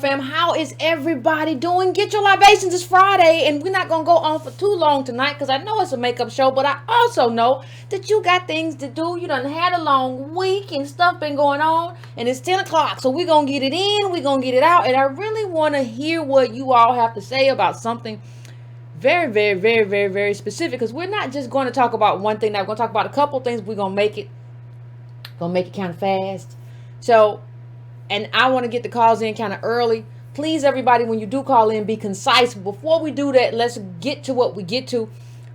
fam. How is everybody doing? Get your libations. It's Friday, and we're not going to go on for too long tonight because I know it's a makeup show, but I also know that you got things to do. You done had a long week and stuff been going on, and it's 10 o'clock, so we're going to get it in, we're going to get it out, and I really want to hear what you all have to say about something very, very, very, very, very specific, because we're not just going to talk about one thing. Now, we're going to talk about a couple things. We're going to make it kind of fast. So, and I want to get the calls in kind of early. Please, everybody, when you do call in, be concise. Before we do that, let's get to what we get to.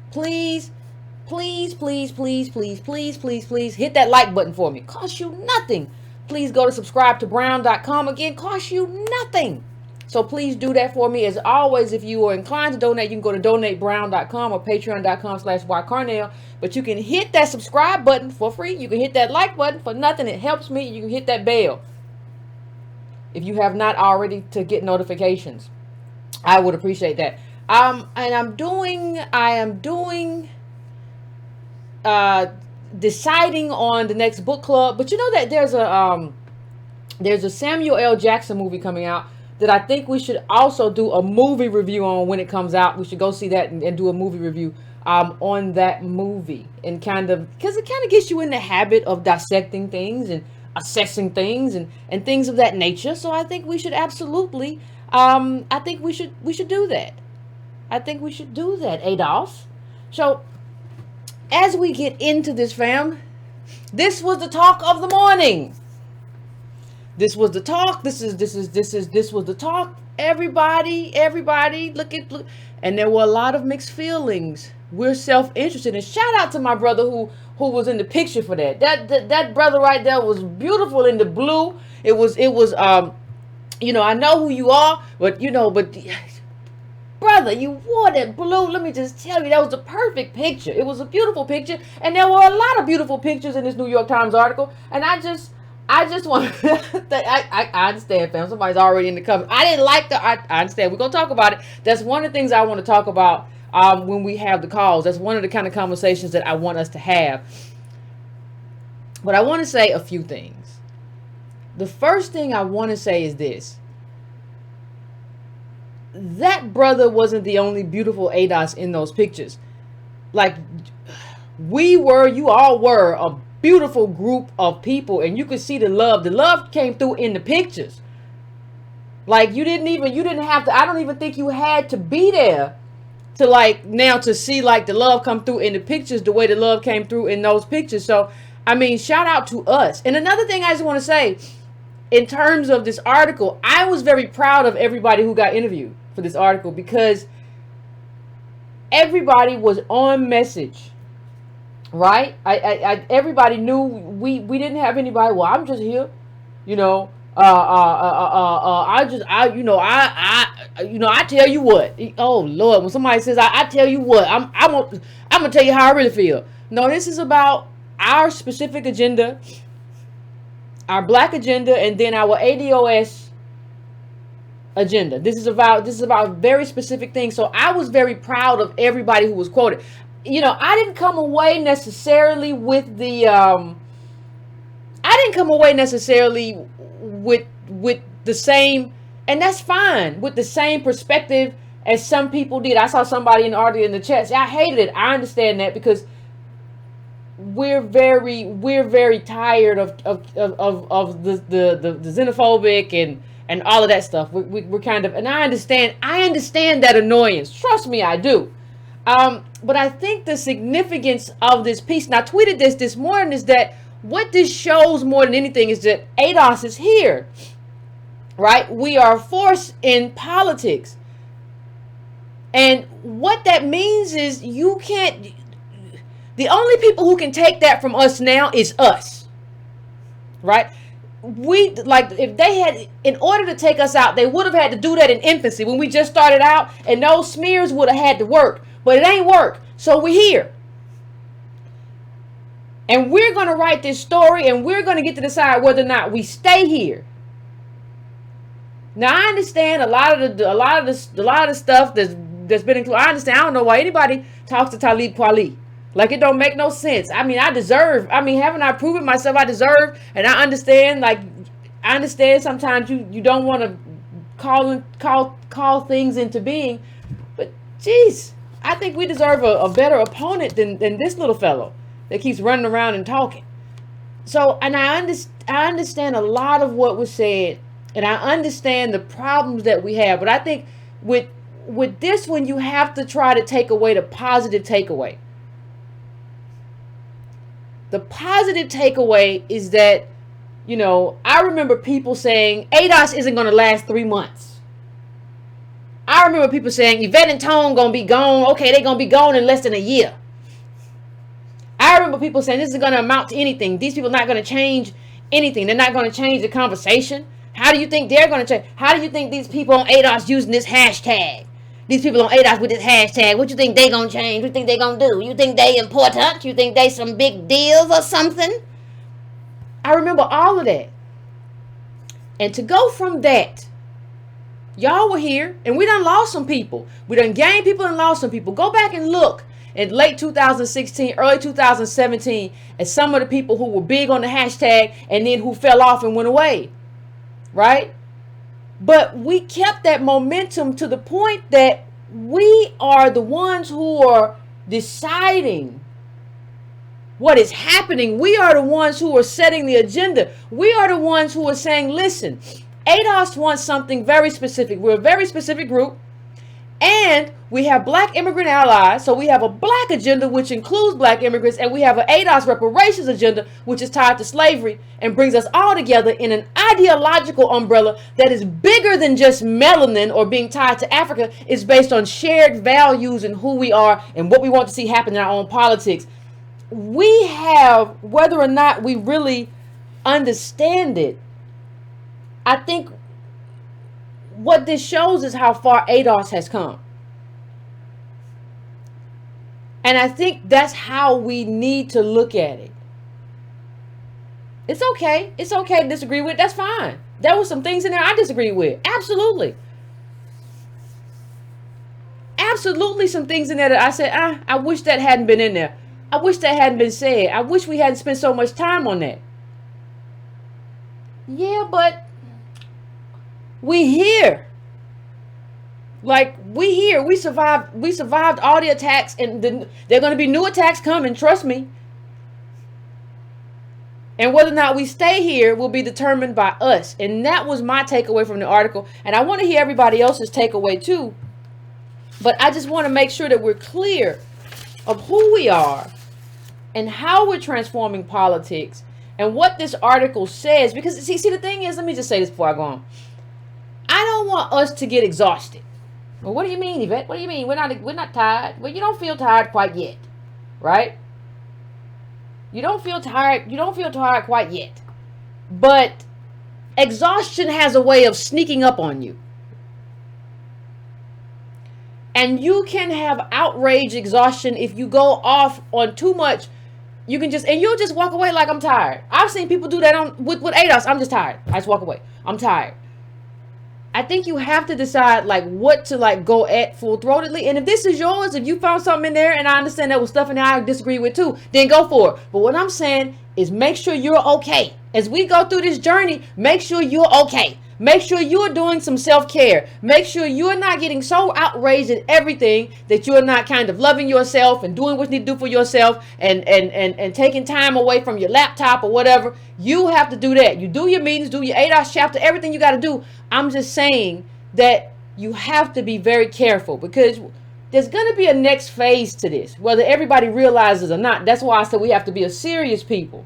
Please, please, please, please, please, please, please, please hit that like button for me. Costs you nothing. Please go to subscribe-to-brown.com. Again, costs you nothing. So please do that for me. As always, if you are inclined to donate, you can go to donatebrown.com or patreon.com/ycarnell. But you can hit that subscribe button for free. You can hit that like button for nothing. It helps me. You can hit that bell if you have not already to get notifications. I would appreciate that. And I am doing deciding on the next book club. But you know that there's a Samuel L. Jackson movie coming out that I think we should also do a movie review on when it comes out. We should go see that and do a movie review on that movie, and because it kind of gets you in the habit of dissecting things and assessing things and things of that nature. So I think we should absolutely, I think we should do that. I think we should do that, Adolph. So as we get into this, fam, this was the talk of the morning. This was the talk. This was the talk. Everybody, look. And there were a lot of mixed feelings. We're self-interested. And shout out to my brother who was in the picture for that. That brother right there was beautiful in the blue. It was, I know who you are, but brother, you wore that blue. Let me just tell you, that was a perfect picture. It was a beautiful picture. And there were a lot of beautiful pictures in this New York Times article. And I just want I understand, fam. Somebody's already in the comments. I understand. We're going to talk about it. That's one of the things I want to talk about when we have the calls. That's one of the kind of conversations that I want us to have. But I want to say a few things. The first thing I want to say is this. That brother wasn't the only beautiful ADOS in those pictures. Like, you all were a beautiful group of people, and you could see the love came through in the pictures. Like, you didn't have to, I don't even think you had to be there to see like the love come through in the pictures the way the love came through in those pictures. So I mean, shout out to us. And another thing I just want to say in terms of this article, I was very proud of everybody who got interviewed for this article, because everybody was on message. Right? Everybody knew we didn't have anybody. Well, I'm just here, I tell you what. Oh Lord, when somebody says I tell you what, I'm gonna tell you how I really feel. No, this is about our specific agenda, our black agenda, and then our ADOS agenda. This is about very specific things. So I was very proud of everybody who was quoted. I didn't come away necessarily with the with the same, and that's fine, with the same perspective as some people did. I saw somebody in the article in the chat say, I hated it. I understand that, because we're very tired of the xenophobic and all of that stuff. We're kind of, and I understand that annoyance. Trust me, I do. But I think the significance of this piece, and I tweeted this morning, is that what this shows more than anything is that ADOS is here, right? We are a force in politics. And what that means is the only people who can take that from us now is us, right? If they had, in order to take us out, they would have had to do that in infancy when we just started out, and those smears would have had to work. But it ain't work. So we're here. And we're going to write this story, and we're going to get to decide whether or not we stay here. Now, I understand a lot of the stuff that's been included. I understand. I don't know why anybody talks to Talib Kweli. Like, it don't make no sense. I mean, haven't I proven myself I deserve? And I understand sometimes you don't want to call things into being. But geez, I think we deserve a better opponent than this little fellow that keeps running around and talking. So, and I understand a lot of what was said, and I understand the problems that we have. But I think with this one, you have to try to take away the positive takeaway. The positive takeaway is that, you know, I remember people saying ADOS isn't going to last 3 months. I remember people saying Yvette and Tone going to be gone. Okay, they're going to be gone in less than a year. I remember people saying this is going to amount to anything. These people are not going to change anything. They're not going to change the conversation. How do you think they're going to change? How do you think these people on ADOS using this hashtag? These people on ADOS with this hashtag, what you think they going to change? What you think they going to do? You think they important? You think they some big deals or something? I remember all of that. And to go from that, y'all were here, and we done lost some people. We done gained people and lost some people. Go back and look in late 2016, early 2017, at some of the people who were big on the hashtag and then who fell off and went away, right? But we kept that momentum to the point that we are the ones who are deciding what is happening. We are the ones who are setting the agenda. We are the ones who are saying, listen, ADOS wants something very specific. We're a very specific group. And we have black immigrant allies. So we have a black agenda, which includes black immigrants. And we have an ADOS reparations agenda, which is tied to slavery and brings us all together in an ideological umbrella that is bigger than just melanin or being tied to Africa. It's based on shared values and who we are and what we want to see happen in our own politics. We have, whether or not we really understand it, I think what this shows is how far ADOS has come. And I think that's how we need to look at it. It's okay. It's okay to disagree with it. That's fine. There were some things in there I disagreed with. Absolutely. Absolutely some things in there that I said, I wish that hadn't been in there. I wish that hadn't been said. I wish we hadn't spent so much time on that. Yeah, but we here. Like, we here. We survived all the attacks, and there are going to be new attacks coming, trust me. And whether or not we stay here will be determined by us. And that was my takeaway from the article. And I want to hear everybody else's takeaway too. But I just want to make sure that we're clear of who we are and how we're transforming politics and what this article says. Because see, the thing is, let me just say this before I go on. I don't want us to get exhausted. Well, what do you mean, Yvette? What do you mean? We're not tired. Well, you don't feel tired quite yet, right? You don't feel tired. You don't feel tired quite yet. But exhaustion has a way of sneaking up on you. And you can have outrage exhaustion if you go off on too much. You can you'll just walk away like, I'm tired. I've seen people do that with ADOS. I'm just tired. I just walk away. I'm tired. I think you have to decide like what to like go at full-throatedly. And if this is yours, if you found something in there, and I understand there was stuff in there I disagree with too, then go for it. But what I'm saying is make sure you're okay. As we go through this journey, make sure you're okay. Make sure you're doing some self-care. Make sure you're not getting so outraged at everything that you're not kind of loving yourself and doing what you need to do for yourself and taking time away from your laptop or whatever. You have to do that. You do your meetings, do your ADOS chapter, everything you got to do. I'm just saying that you have to be very careful because there's going to be a next phase to this, whether everybody realizes or not. That's why I said we have to be a serious people.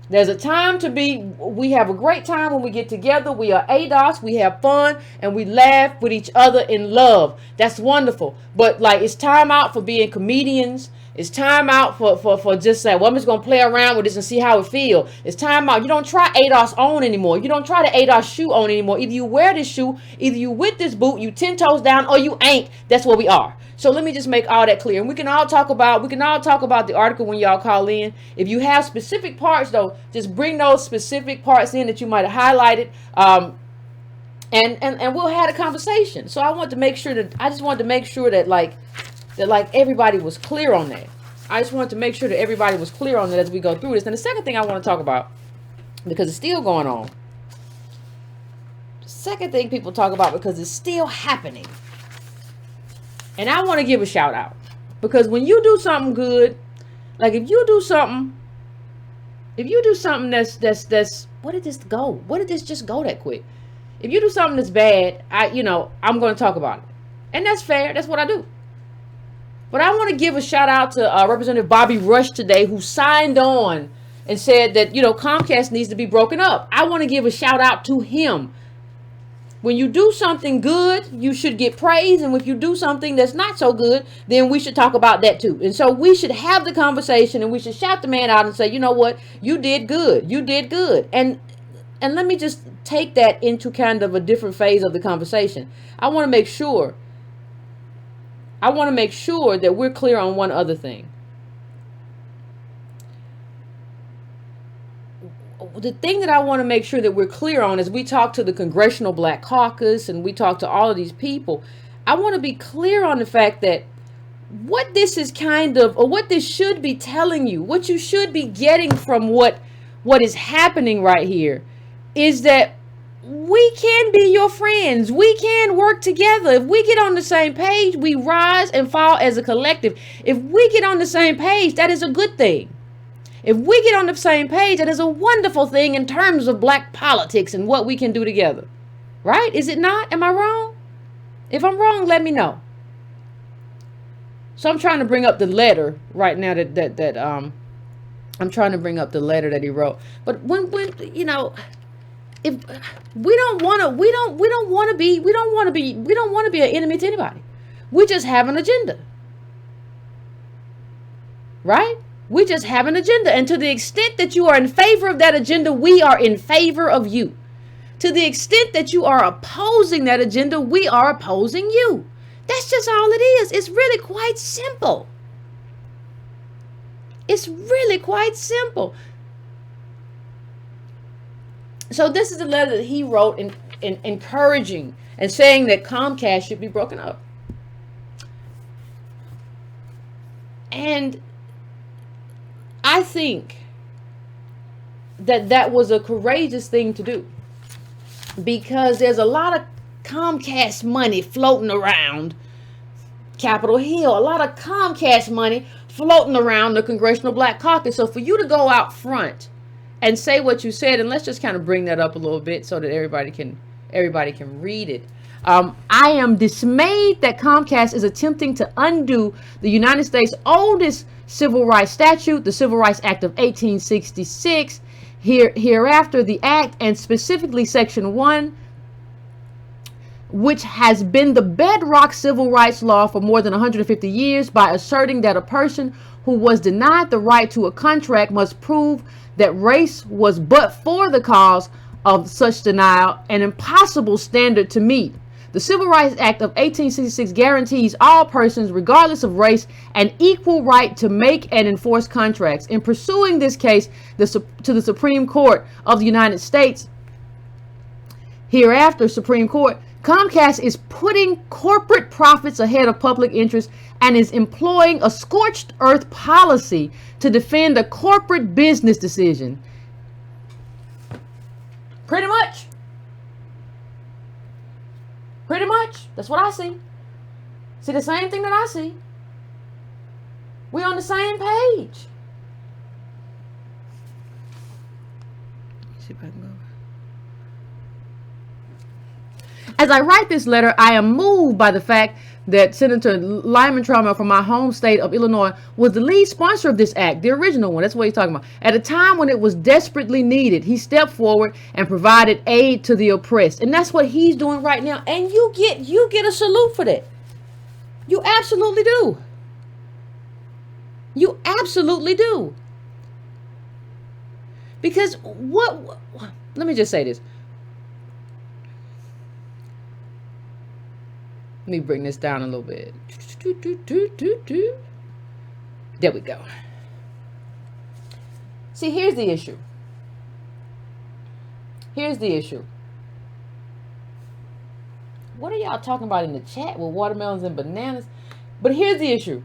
There's a time to be, we have a great time when we get together. We are ADOS, we have fun, and we laugh with each other in love. That's wonderful. But like, it's time out for being comedians. It's time out for just saying, well, I'm just going to play around with this and see how it feels. It's time out. You don't try ADOS on anymore. You don't try the ADOS shoe on anymore. Either you wear this shoe, either you with this boot, you 10 toes down, or you ain't. That's what we are. So let me just make all that clear. And we can all talk about the article when y'all call in. If you have specific parts though, just bring those specific parts in that you might have highlighted. And we'll have a conversation. So I just wanted to make sure that like everybody was clear on that. I just wanted to make sure that everybody was clear on that as we go through this. And the second thing I want to talk about, because it's still going on. second thing people talk about, because it's still happening. And I want to give a shout out. Because when you do something good, like if you do something that's where did this go? Where did this just go that quick? If you do something that's bad, I'm going to talk about it. And that's fair. That's what I do. But I want to give a shout out to Representative Bobby Rush today, who signed on and said that, Comcast needs to be broken up. I want to give a shout out to him. When you do something good, you should get praise. And if you do something that's not so good, then we should talk about that too. And so we should have the conversation, and we should shout the man out and say, you know what? You did good. You did good. And let me just take that into kind of a different phase of the conversation. I want to make sure that we're clear on one other thing. The thing that I want to make sure that we're clear on as we talk to the Congressional Black Caucus and we talk to all of these people, I want to be clear on the fact that what this is what this should be telling you, what you should be getting from what is happening right here, is that we can be your friends. We can work together. If we get on the same page, we rise and fall as a collective. If we get on the same page, that is a good thing. If we get on the same page, that is a wonderful thing in terms of black politics and what we can do together. Right? Is it not? Am I wrong? If I'm wrong, let me know. So I'm trying to bring up the letter right now I'm trying to bring up the letter that he wrote. But when if we don't want to be an enemy to anybody. We just have an agenda. Right? We just have an agenda. And to the extent that you are in favor of that agenda, we are in favor of you. To the extent that you are opposing that agenda, we are opposing you. That's just all it is. It's really quite simple. It's really quite simple. So this is the letter that he wrote in encouraging and saying that Comcast should be broken up. And I think that was a courageous thing to do, because there's a lot of Comcast money floating around Capitol Hill, a lot of Comcast money floating around the Congressional Black Caucus. So for you to go out front and say what you said, and let's just kind of bring that up a little bit so that everybody can read it. I am dismayed that Comcast is attempting to undo the United States' oldest civil rights statute, the Civil Rights Act of 1866. Hereafter, the act, and specifically Section 1, which has been the bedrock civil rights law for more than 150 years, by asserting that a person who was denied the right to a contract must prove that race was but for the cause of such denial, an impossible standard to meet. The Civil Rights Act of 1866 guarantees all persons, regardless of race, an equal right to make and enforce contracts. In pursuing this case to the Supreme Court of the United States, hereafter Supreme Court, Comcast is putting corporate profits ahead of public interest and is employing a scorched earth policy to defend a corporate business decision. Pretty much. Pretty much. That's what I see. See the same thing that I see. We're on the same page. See if I can go. As I write this letter, I am moved by the fact that Senator Lyman Trammell from my home state of Illinois was the lead sponsor of this act, the original one. That's what he's talking about. At a time when it was desperately needed, he stepped forward and provided aid to the oppressed. And that's what he's doing right now. And you get a salute for that. You absolutely do. You absolutely do. Because let me just say this. Let me bring this down a little bit. There we go. See, here's the issue. Here's the issue. What are y'all talking about in the chat with watermelons and bananas? But here's the issue.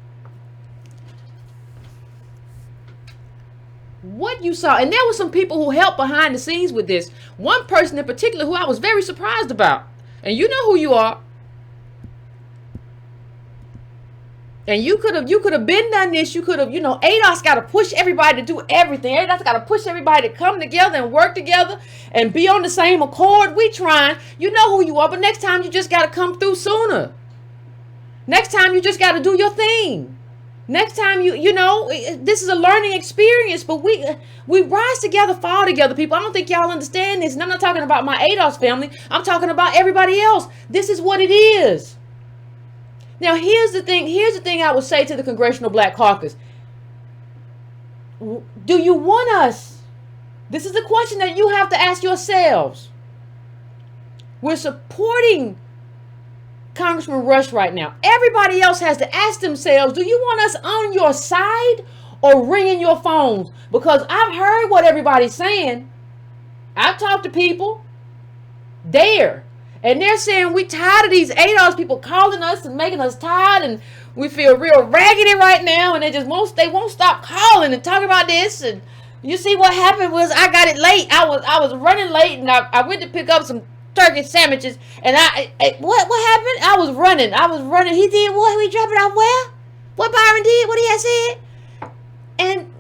what you saw. And there were some people who helped behind the scenes with this. One person in particular who I was very surprised about. And you know who you are. And you could have been done this. You could have, ADOS got to push everybody to do everything. ADOS got to push everybody to come together and work together and be on the same accord. We trying. You know who you are, but next time you just got to come through sooner. Next time you just got to do your thing. Next time this is a learning experience, but we rise together, fall together, people. I don't think y'all understand this. And I'm not talking about my ADOS family. I'm talking about everybody else. This is what it is. Now, here's the thing I would say to the Congressional Black Caucus. Do you want us? This is a question that you have to ask yourselves. We're supporting Congressman Rush right now. Everybody else has to ask themselves, do you want us on your side or ringing your phones? Because I've heard what everybody's saying. I've talked to people there. And they're saying we tired of these ADOS people calling us and making us tired, and we feel real raggedy right now, and they won't stop calling and talking about this. And you see what happened was I got it late. I was running late, and I went to pick up some turkey sandwiches, and what happened? I was running. He did what? We dropped it off where? What Byron did? What he had said? And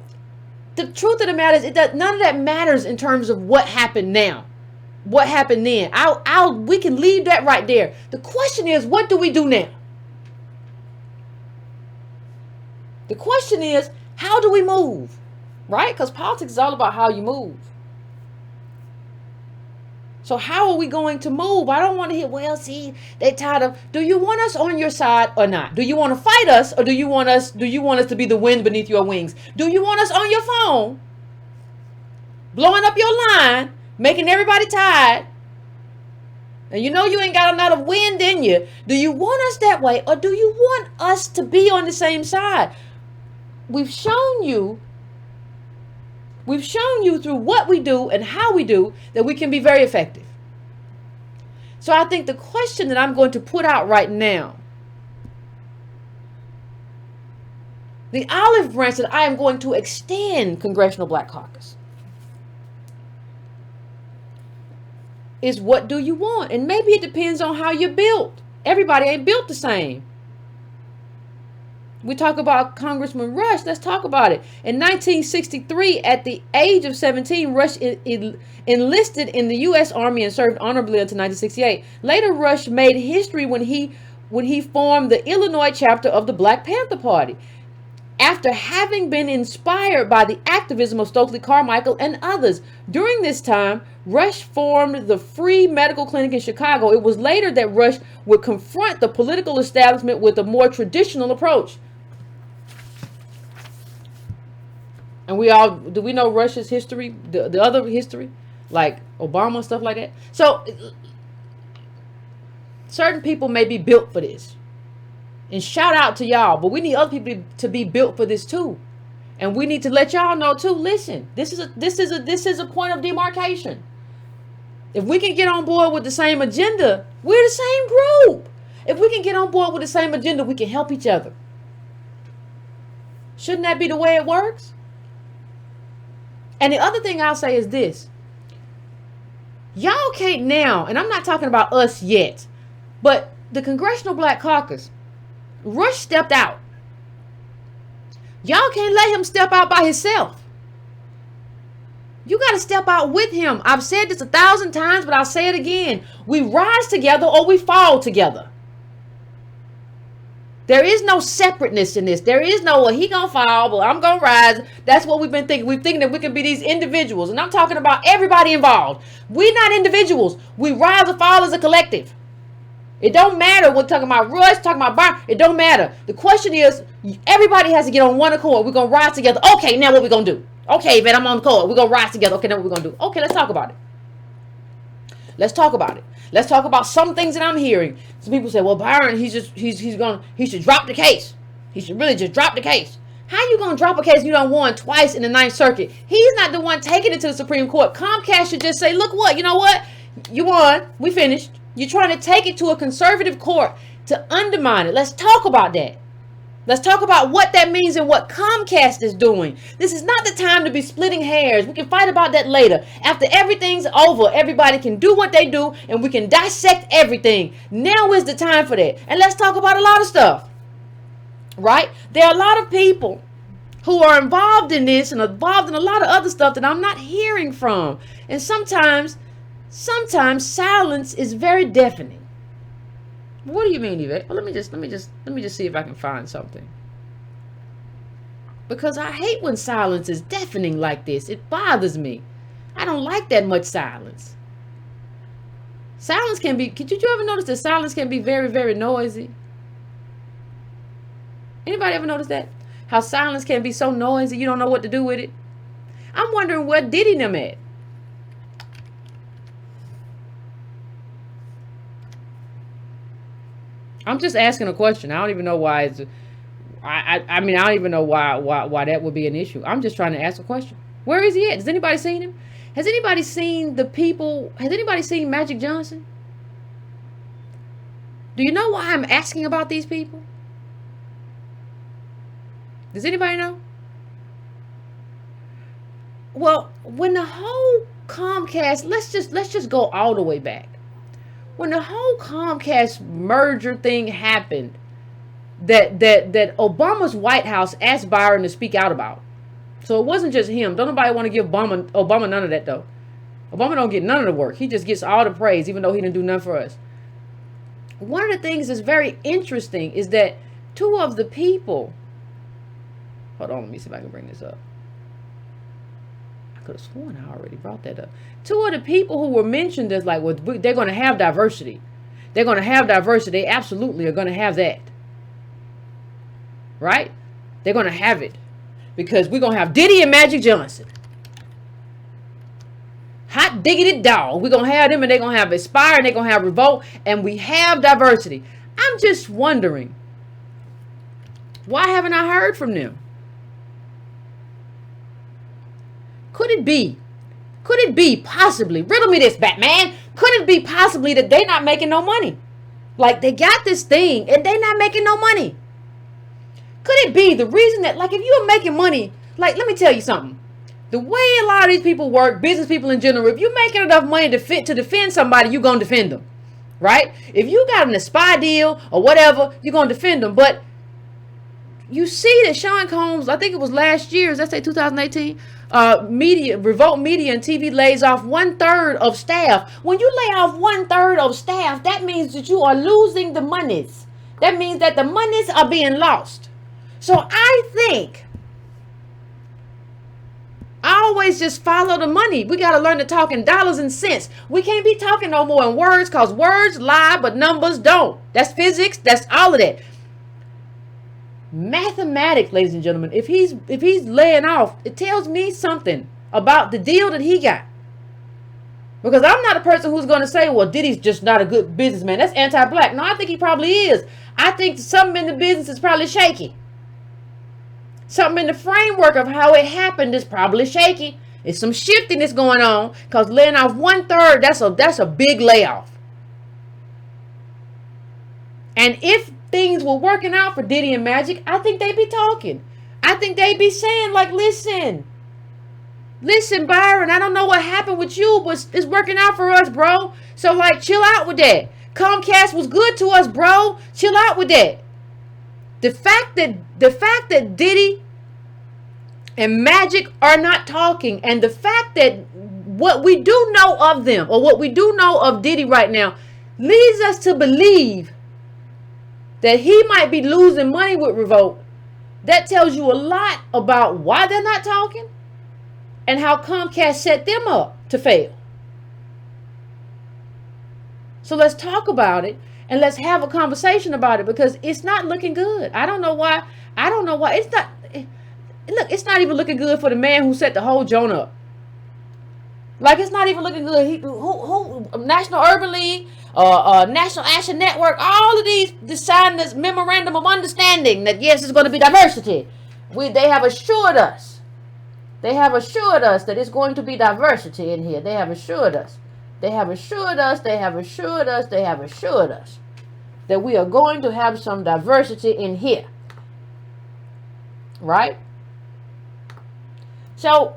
the truth of the matter is, none of that matters in terms of what happened now. What happened then? We can leave that right there. The question is, what do we do now? The question is, how do we move? Right? Because politics is all about how you move. So how are we going to move? I don't want to hear, well, see, they tired of, do you want us on your side or not? Do you want to fight us, or do you want us to be the wind beneath your wings? Do you want us on your phone, blowing up your line, making everybody tired? And you ain't got enough wind in you. Do you want us that way, or do you want us to be on the same side? We've shown you through what we do and how we do that we can be very effective. So I think the question that I'm going to put out right now, the olive branch that I am going to extend Congressional Black Caucus, is what do you want? And maybe it depends on how you're built. Everybody ain't built the same. We talk about Congressman Rush. Let's talk about it. In 1963, at the age of 17, Rush enlisted in the U.S. Army and served honorably until 1968. Later, Rush made history when he formed the Illinois chapter of the Black Panther Party, after having been inspired by the activism of Stokely Carmichael and others. During this time, Rush formed the Free Medical Clinic in Chicago. It was later that Rush would confront the political establishment with a more traditional approach. And do we know Rush's history, the other history, like Obama, stuff like that? So certain people may be built for this. And shout out to y'all, but we need other people to be built for this too. And we need to let y'all know too, listen, this is a point of demarcation. If we can get on board with the same agenda, we're the same group. If we can get on board with the same agenda, we can help each other. Shouldn't that be the way it works? And the other thing I'll say is this. Y'all can't now, and I'm not talking about us yet, but the Congressional Black Caucus, Rush stepped out. Y'all can't let him step out by himself. You got to step out with him. I've said this 1,000 times, but I'll say it again. We rise together or we fall together. There is no separateness in this. There is no, well, he gonna fall, but I'm gonna rise. That's what we've been thinking. We're thinking that we can be these individuals. And I'm talking about everybody involved. We're not individuals. We rise or fall as a collective. It don't matter. We're talking about Rush, talking about Byron. It don't matter. The question is, everybody has to get on one accord. We're going to rise together. Okay, now what we going to do? Okay, Yvette, I'm on the call. We're going to rise together. Okay, now what we going to do? Okay, let's talk about it. Let's talk about it. Let's talk about some things that I'm hearing. Some people say, well, Byron, he should drop the case. He should really just drop the case. How you going to drop a case you done won twice in the Ninth Circuit? He's not the one taking it to the Supreme Court. Comcast should just say, look what, you know what? You won. We finished. You're trying to take it to a conservative court to undermine it. Let's talk about that. Let's talk about what that means and what Comcast is doing. This is not the time to be splitting hairs. We can fight about that later. After everything's over, everybody can do what they do and we can dissect everything. Now is the time for that. And let's talk about a lot of stuff. Right? There are a lot of people who are involved in this and involved in a lot of other stuff that I'm not hearing from. And sometimes silence is very deafening. What do you mean, Yvette? Well, let me just see if I can find something. Because I hate when silence is deafening like this. It bothers me. I don't like that much silence. Silence can be, did you ever notice that silence can be very, very noisy? Anybody ever notice that? How silence can be so noisy you don't know what to do with it? I'm wondering where Diddy them at. I'm just asking a question. I don't even know why it's, I mean, I don't even know why that would be an issue. I'm just trying to ask a question. Where is he at? Has anybody seen him? Has anybody seen the people? Has anybody seen Magic Johnson? Do you know why I'm asking about these people? Does anybody know? Well, when the whole Comcast, let's just go all the way back. When the whole Comcast merger thing happened, that Obama's White House asked Byron to speak out about. So it wasn't just him. Don't nobody want to give Obama none of that though. Obama don't get none of the work. He just gets all the praise, even though he didn't do nothing for us. One of the things that's very interesting is that two of the people. Hold on, let me see if I can bring this up. I could have sworn I already brought that up. Two of the people who were mentioned as like, well, they're going to have diversity. They're going to have diversity. They absolutely are going to have that. Right? They're going to have it. Because we're going to have Diddy and Magic Johnson. Hot diggity dog. We're going to have them and they're going to have Aspire and they're going to have Revolt. And we have diversity. I'm just wondering. Why haven't I heard from them? Could it be possibly, riddle me this, Batman, could it be possibly that they're not making no money? Like they got this thing and they're not making no money. Could it be the reason that, like, if you're making money, like, let me tell you something. The way a lot of these people work, business people in general, if you're making enough money to defend somebody, you're going to defend them. Right? If you got an Aspire deal or whatever, you're going to defend them. But you see that Sean Combs, I think it was last year, let's say 2018, Revolt Media and TV lays off 1/3 of staff. When you lay off 1/3 of staff, that means that you are losing the monies. That means that the monies are being lost. So I think I always just follow the money. We got to learn to talk in dollars and cents. We can't be talking no more in words because words lie, but numbers don't. That's physics. That's all of that. Mathematics, ladies and gentlemen, if he's laying off, it tells me something about the deal that he got. Because I'm not a person who's going to say, well, Diddy's just not a good businessman. That's anti-black. No, I think he probably is. I think something in the business is probably shaky. Something in the framework of how it happened is probably shaky. It's some shifting that's going on because laying off 1/3, that's a big layoff. And if things were working out for Diddy and Magic, I think they'd be talking. I think they'd be saying, like, listen, Byron, I don't know what happened with you, but it's working out for us, bro. So, like, chill out with that. Comcast was good to us, bro. Chill out with that. The fact that Diddy and Magic are not talking, and the fact that what we do know of them, or what we do know of Diddy right now, leads us to believe that he might be losing money with Revolt. That tells you a lot about why they're not talking and how Comcast set them up to fail. So let's talk about it and let's have a conversation about it because it's not looking good. I don't know why. It's not. Look, it's not even looking good for the man who set the whole joint up. Like, it's not even looking good. Who National Urban League, National Action Network, all of these signed this Memorandum of Understanding that, yes, it's going to be diversity. They have assured us. They have assured us that it's going to be diversity in here. They have assured us. They have assured us. They have assured us. They have assured us that we are going to have some diversity in here. right? So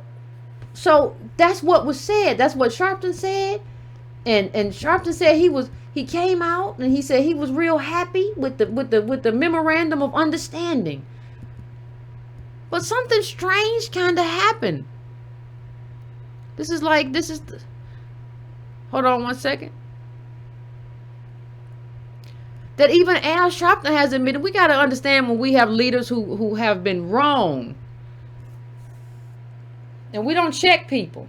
that's what was said. That's what Sharpton said. And Sharpton said he came out and he said he was real happy with the Memorandum of Understanding. But something strange kind of happened. Hold on one second. That even Al Sharpton has admitted, we got to understand when we have leaders who have been wrong. And we don't check people.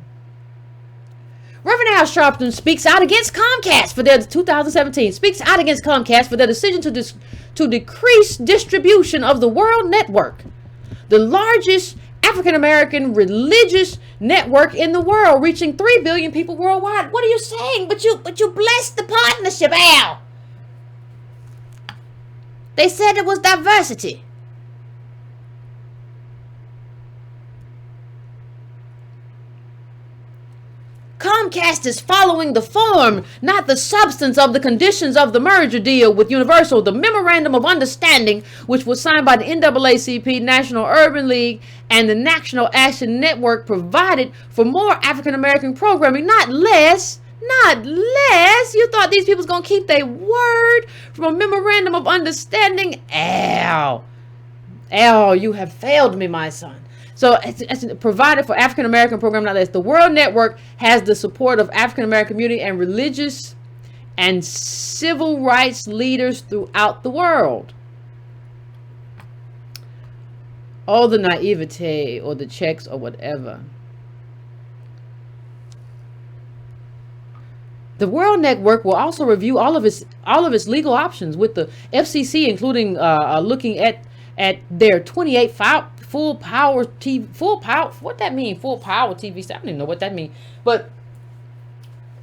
Reverend Al Sharpton speaks out against Comcast for their 2017 speaks out against Comcast for their decision to decrease distribution of the World Network, the largest African American religious network in the world, reaching 3 billion people worldwide. What are you saying? But you blessed the partnership, Al. They said it was diversity. Comcast is following the form, not the substance of the conditions of the merger deal with Universal, the Memorandum of Understanding, which was signed by the NAACP, National Urban League, and the National Action Network, provided for more African American programming, not less. Not less. You thought these people was going to keep their word from a Memorandum of Understanding? Al, you have failed me, my son. So it's provided for African American program, not less. The World Network has the support of African American community and religious and civil rights leaders throughout the world. All the naivete or the checks or whatever. The World Network will also review all of its legal options with the FCC, including looking at their 28 full power TV. What that mean? Full power TV. I don't even know what that means. But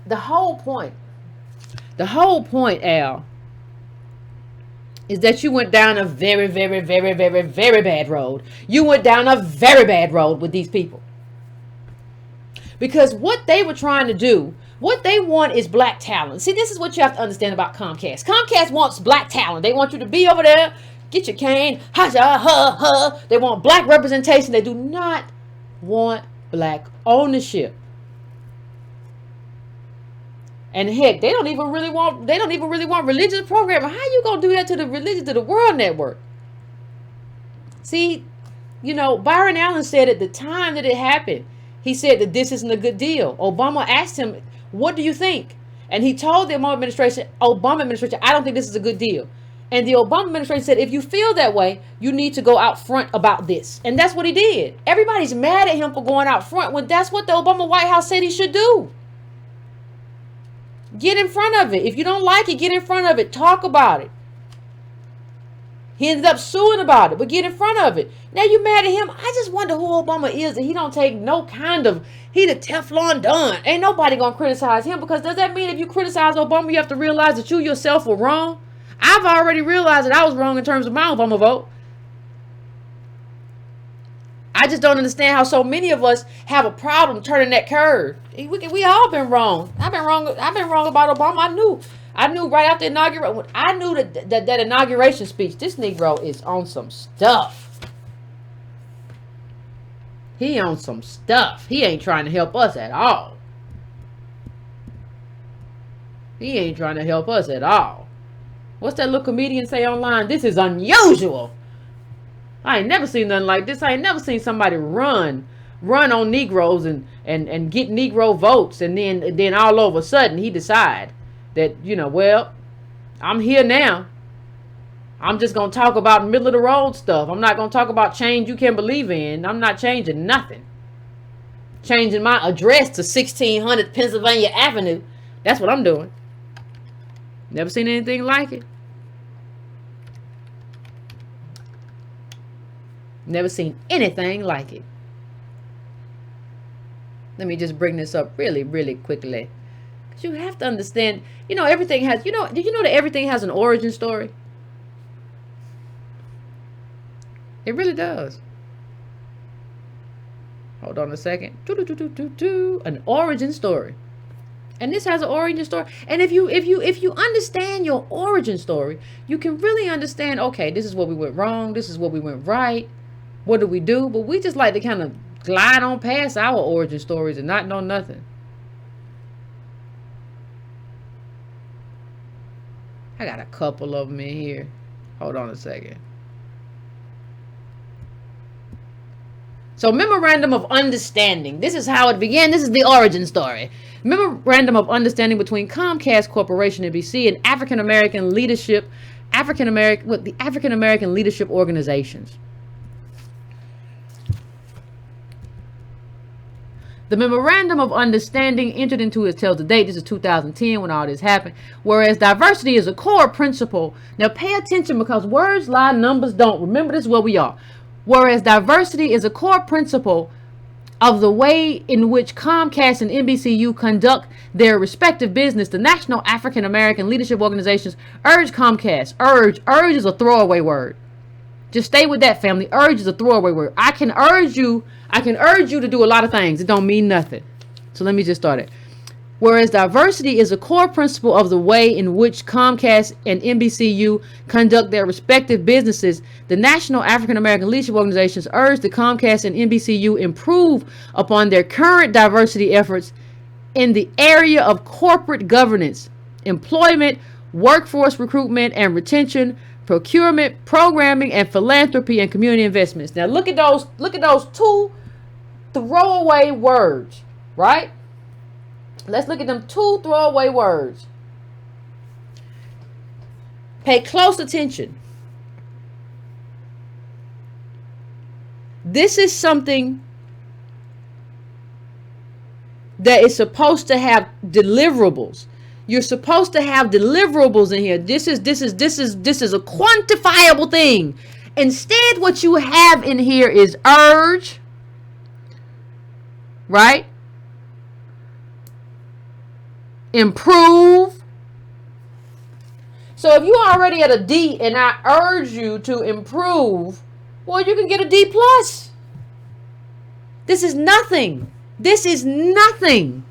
the whole point, Al, is that you went down a very, very, very, very, very bad road. You went down a very bad road with these people. Because what they were trying to do, what they want is black talent. See, this is what you have to understand about Comcast. Comcast wants black talent. They want you to be over there, get your cane, ha. They want black representation. They do not want black ownership. And heck, they don't even really want religious programming. How you gonna do that to the World Network? See, Byron Allen said at the time that it happened, he said that this isn't a good deal. Obama asked him, what do you think? And he told the Obama administration, I don't think this is a good deal. And the Obama administration said, if you feel that way, you need to go out front about this. And that's what he did. Everybody's mad at him for going out front when that's what the Obama White House said he should do. Get in front of it. If you don't like it, get in front of it. Talk about it. He ended up suing about it, but get in front of it. Now you mad at him? I just wonder who Obama is that he don't take no kind of, he the Teflon Don. Ain't nobody gonna criticize him, because does that mean if you criticize Obama, you have to realize that you yourself were wrong? I've already realized that I was wrong in terms of my Obama vote. I just don't understand how so many of us have a problem turning that curve. We all been wrong. I've been wrong about Obama. I knew right after inauguration. I knew that inauguration speech. This Negro is on some stuff. He on some stuff. He ain't trying to help us at all. He ain't trying to help us at all. What's that little comedian say online? This is unusual. I ain't never seen nothing like this. I ain't never seen somebody run on Negroes and get Negro votes, and then all of a sudden he decide that, well, I'm here now. I'm just going to talk about middle of the road stuff. I'm not going to talk about change you can believe in. I'm not changing nothing. Changing my address to 1600 Pennsylvania Avenue. That's what I'm doing. Never seen anything like it. Never seen anything like it. Let me just bring this up really, really quickly. Because you have to understand, everything has, did you know that everything has an origin story? It really does. Hold on a second. An origin story. And this has an origin story. And if you understand your origin story, you can really understand, okay, this is what we went wrong. This is what we went right. what do we do? But we just like to kind of glide on past our origin stories and not know nothing. I got a couple of them in here. Hold on a second. So Memorandum of Understanding. This is how it began. This is the origin story. Memorandum of Understanding between Comcast Corporation, NBC, and the African American leadership organizations. The Memorandum of Understanding entered into, it tells the date, this is 2010 when all this happened, whereas diversity is a core principle. Now pay attention, because words lie, numbers don't. Remember, this is where we are. Whereas diversity is a core principle of the way in which Comcast and NBCU conduct their respective business, the National African American Leadership Organizations urge Comcast. Urge is a throwaway word. Just stay with that, family. Urge is a throwaway word. I can urge you to do a lot of things. It don't mean nothing. So let me just start it. Whereas diversity is a core principle of the way in which Comcast and NBCU conduct their respective businesses, the National African American Leadership Organizations urge the Comcast and NBCU improve upon their current diversity efforts in the area of corporate governance, employment, workforce recruitment and retention, procurement, programming, and philanthropy and community investments. Now look at those two throwaway words, right? Let's look at them two throwaway words. Pay close attention. This is something that is supposed to have deliverables. You're supposed to have deliverables in here. This is a quantifiable thing. Instead, what you have in here is urge, right? Improve. So if you're already at a D and I urge you to improve, well, you can get a D plus. This is nothing. This is nothing.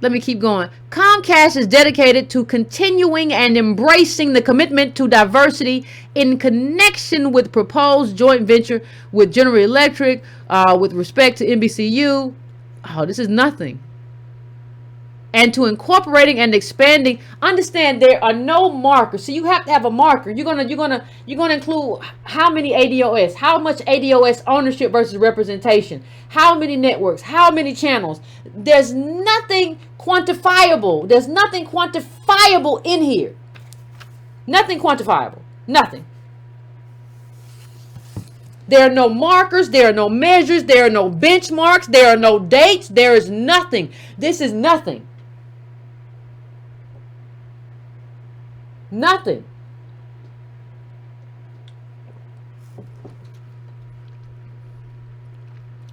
Let me keep going. Comcast is dedicated to continuing and embracing the commitment to diversity in connection with proposed joint venture with General Electric with respect to NBCU. Oh, this is nothing. And to incorporating and expanding. Understand there are no markers, so you have to have a marker. You're gonna include how many ADOS, how much ADOS ownership versus representation, how many networks, how many channels. There's nothing quantifiable. There's nothing quantifiable in here. Nothing quantifiable. Nothing. There are no markers. There are no measures. There are no benchmarks. There are no dates. There is nothing. This is nothing. Nothing.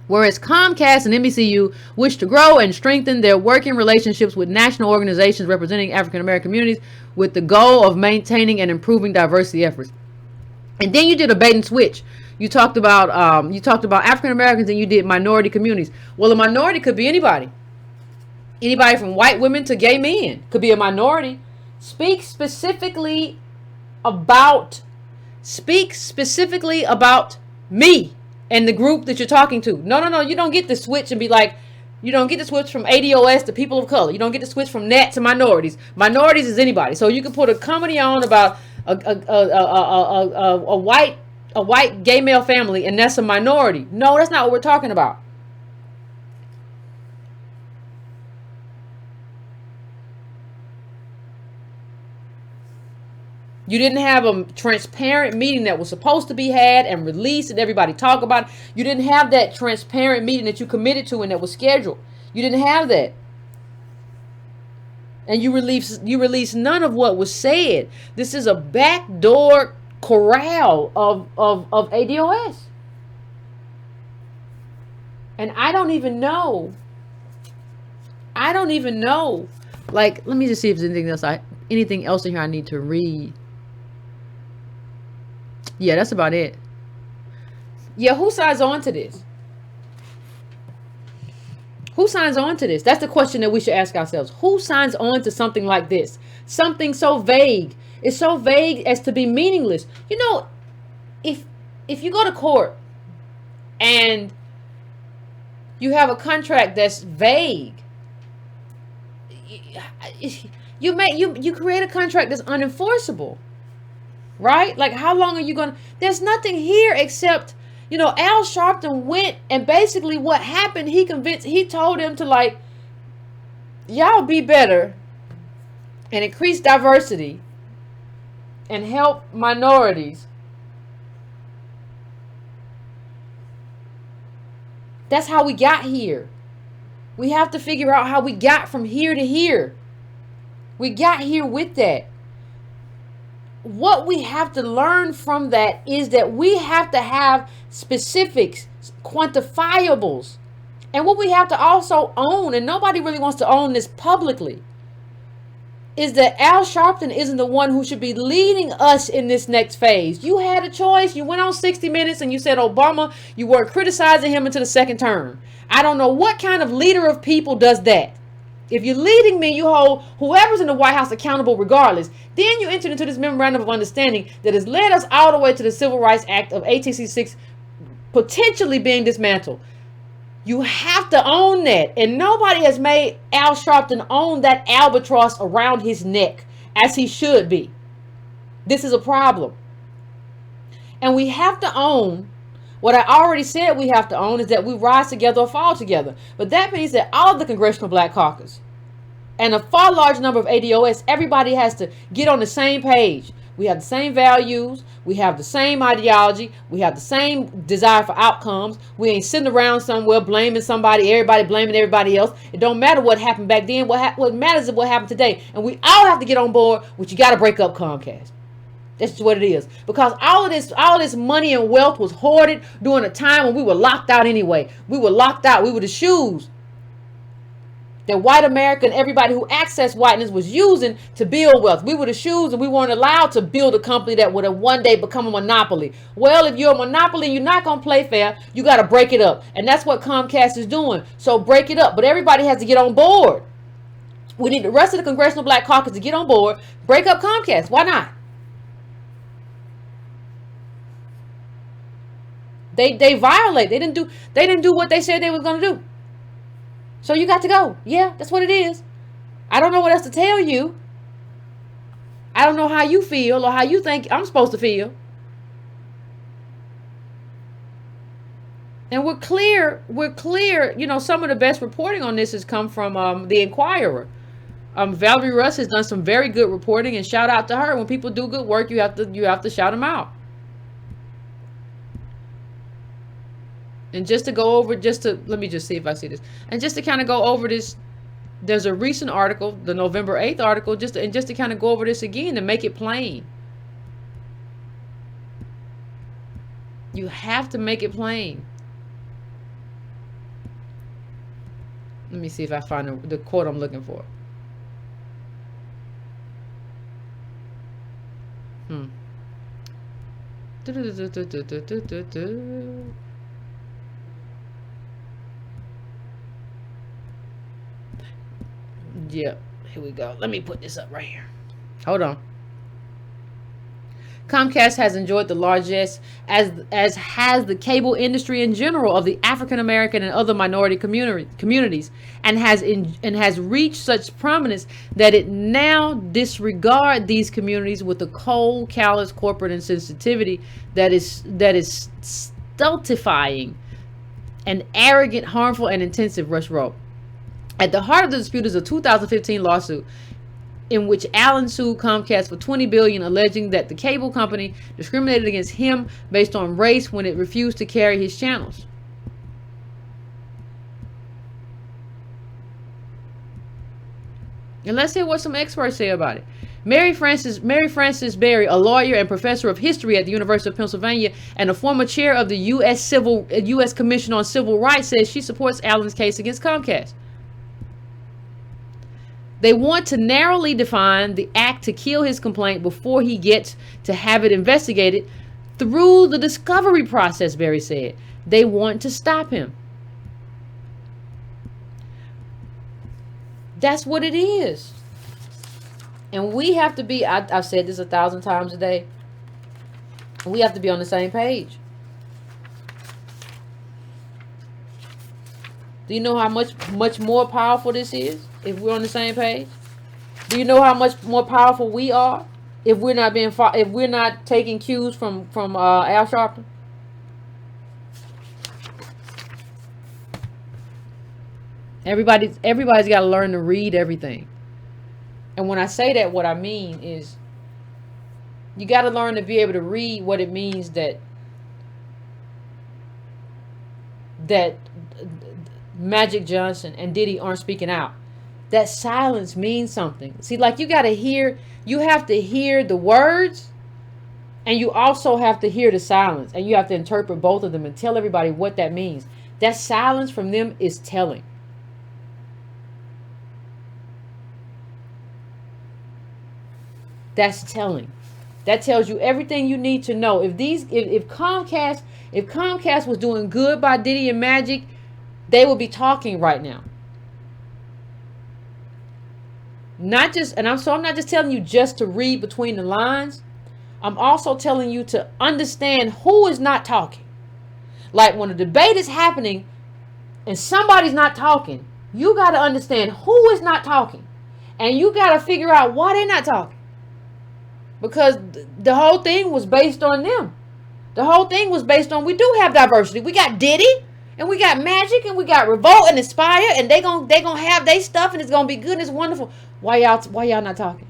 Whereas Comcast and NBCU wish to grow and strengthen their working relationships with national organizations representing African American communities with the goal of maintaining and improving diversity efforts. And then you did a bait and switch. You talked about African Americans and you did minority communities. Well, a minority could be anybody. Anybody from white women to gay men could be a minority. Speak specifically about me and the group that you're talking to. No. You don't get to switch and be like, you don't get to switch from ADOS to people of color. You don't get to switch from net to minorities. Minorities is anybody. So you can put a comedy on about a white gay male family, and that's a minority. No, that's not what we're talking about. You didn't have a transparent meeting that was supposed to be had and released and everybody talk about it. You didn't have that transparent meeting that you committed to and that was scheduled. You didn't have that. And you released none of what was said. This is a backdoor corral of ADOS. And I don't even know. Like, let me just see if there's anything else in here I need to read. Yeah, that's about it. Yeah, who signs on to this? Who signs on to this? That's the question that we should ask ourselves. Who signs on to something like this? Something so vague. It's so vague as to be meaningless. You know, if if you go to court and you have a contract that's vague, you create a contract that's unenforceable, right? Like, how long are you gonna? There's nothing here except, Al Sharpton went, and basically what happened, he told him to, like, y'all be better and increase diversity and help minorities. That's how we got here. We have to figure out how we got from here to here. We got here with that. What we have to learn from that is that we have to have specifics, quantifiables. And what we have to also own, and nobody really wants to own this publicly, is that Al Sharpton isn't the one who should be leading us in this next phase. You had a choice. You went on 60 Minutes and you said Obama, you were criticizing him into the second term. I don't know what kind of leader of people does that. If you're leading me, you hold whoever's in the White House accountable regardless. Then you entered into this Memorandum of Understanding that has led us all the way to the Civil Rights Act of 1866 potentially being dismantled. You have to own that. And nobody has made Al Sharpton own that albatross around his neck as he should be. This is a problem. And we have to own what I already said we have to own, is that we rise together or fall together. But that means that all of the Congressional Black Caucus and a far large number of ADOS, everybody has to get on the same page. We have the same values. We have the same ideology. We have the same desire for outcomes. We ain't sitting around somewhere blaming somebody, everybody blaming everybody else. It don't matter what happened back then. What matters is what happened today. And we all have to get on board, which you got to break up Comcast. That's just what it is. Because all of this money and wealth was hoarded during a time when we were locked out anyway. We were locked out. We were the shoes that white America and everybody who accessed whiteness was using to build wealth. We were the shoes, and we weren't allowed to build a company that would have one day become a monopoly. Well, if you're a monopoly and you're not going to play fair, you got to break it up. And that's what Comcast is doing. So break it up. But everybody has to get on board. We need the rest of the Congressional Black Caucus to get on board. Break up Comcast. Why not? They violate. They didn't do what they said they was going to do. So you got to go. Yeah, that's what it is. I don't know what else to tell you. I don't know how you feel or how you think I'm supposed to feel. And we're clear. Some of the best reporting on this has come from the Inquirer. Valerie Russ has done some very good reporting, and shout out to her. When people do good work, you have to shout them out. And just to go over, let me just see if I see this. And just to kind of go over this, there's a recent article, the November 8th article, just to kind of go over this again to make it plain. You have to make it plain. Let me see if I find the quote I'm looking for. Yeah, here we go. Let me put this up right here. Hold on. Comcast has enjoyed the largest, as has the cable industry in general, of the African American and other minority communities, and has reached such prominence that it now disregards these communities with a cold, callous corporate insensitivity that is stultifying and arrogant, harmful, and intensive. Rush wrote. At the heart of the dispute is a 2015 lawsuit in which Allen sued Comcast for $20 billion, alleging that the cable company discriminated against him based on race when it refused to carry his channels. And let's hear what some experts say about it. Mary Frances Berry, a lawyer and professor of history at the University of Pennsylvania and a former chair of the U.S. Commission on Civil Rights, says she supports Allen's case against Comcast. They want to narrowly define the act to kill his complaint before he gets to have it investigated through the discovery process, Berry said. They want to stop him. That's what it is. And we have to be, I've said this 1,000 times a day, we have to be on the same page. Do you know how much more powerful this is if we're on the same page? Do you know how much more powerful we are if we're not if we're not taking cues from Al Sharpton? Everybody's got to learn to read everything. And when I say that, what I mean is you got to learn to be able to read what it means that Magic Johnson and Diddy aren't speaking out. That silence means something. See, like you have to hear the words, and you also have to hear the silence, and you have to interpret both of them and tell everybody what that means. That silence from them is telling. That's telling. That tells you everything you need to know. If Comcast was doing good by Diddy and Magic, they would be talking right now. I'm not just telling you just to read between the lines. I'm also telling you to understand who is not talking. Like when a debate is happening and somebody's not talking, you got to understand who is not talking. And you got to figure out why they're not talking. Because the whole thing was based on them. The whole thing was based on, we do have diversity. We got Diddy, and we got Magic, and we got Revolt and Aspire, and they gonna have their stuff, and it's gonna be good and it's wonderful. Why y'all not talking?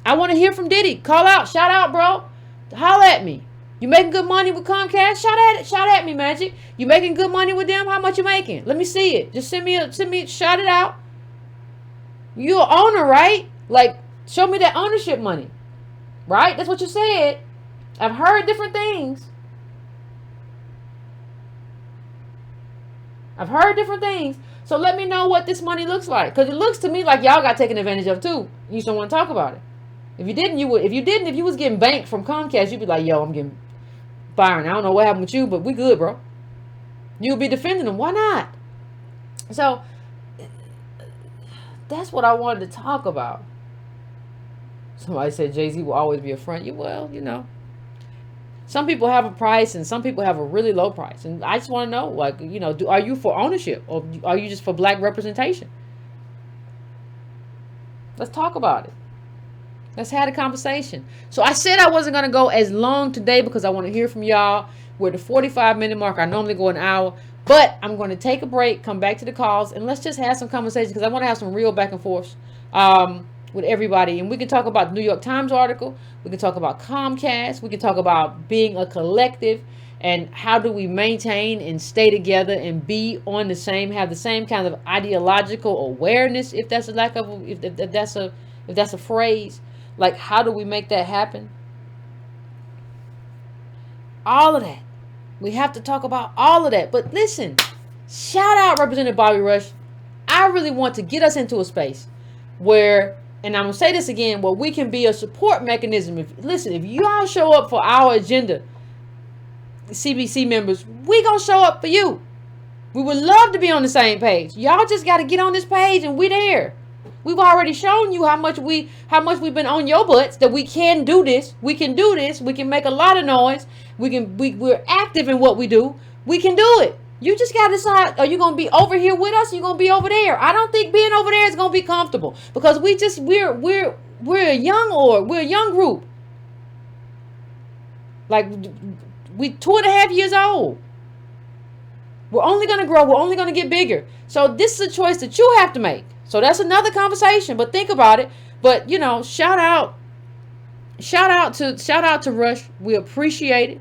I want to hear from Diddy. Call out, shout out, bro. Holla at me. You making good money with Comcast? Shout at me, Magic. You making good money with them? How much you making? Let me see it. Just send me, shout it out. You an owner, right? Like, show me that ownership money. Right? That's what you said. I've heard different things. So let me know what this money looks like. Because it looks to me like y'all got taken advantage of too. You just don't want to talk about it. If you didn't, you would. If you was getting banked from Comcast, you'd be like, yo, I'm getting fired. I don't know what happened with you, but we good, bro. You'll be defending them. Why not? So that's what I wanted to talk about. Somebody said Jay-Z will always be a front. Well, some people have a price and some people have a really low price. And I just want to know, like, are you for ownership or are you just for black representation? Let's talk about it. Let's have a conversation. So I said I wasn't going to go as long today because I want to hear from y'all. We're at the 45-minute mark. I normally go an hour. But I'm going to take a break, come back to the calls, and let's just have some conversation because I want to have some real back and forth. With everybody, and we can talk about the New York Times article, we can talk about Comcast, we can talk about being a collective and how do we maintain and stay together and be on the same, have the same kind of ideological awareness, if that's if that's a phrase. Like, how do we make that happen? All of that. We have to talk about all of that. But listen, shout out Representative Bobby Rush. I really want to get us into a space where, and I'm going to say this again, where we can be a support mechanism. If y'all show up for our agenda, CBC members, we going to show up for you. We would love to be on the same page. Y'all just got to get on this page and we there. We've already shown you how much we've been on your butts that we can do this. We can do this. We can make a lot of noise. We're active in what we do. We can do it. You just got to decide, are you going to be over here with us? Or you going to be over there? I don't think being over there is going to be comfortable because we're a young group. Like, we 2.5 years old. We're only going to grow. We're only going to get bigger. So this is a choice that you have to make. So that's another conversation, but think about it. But, shout out to Rush. We appreciate it.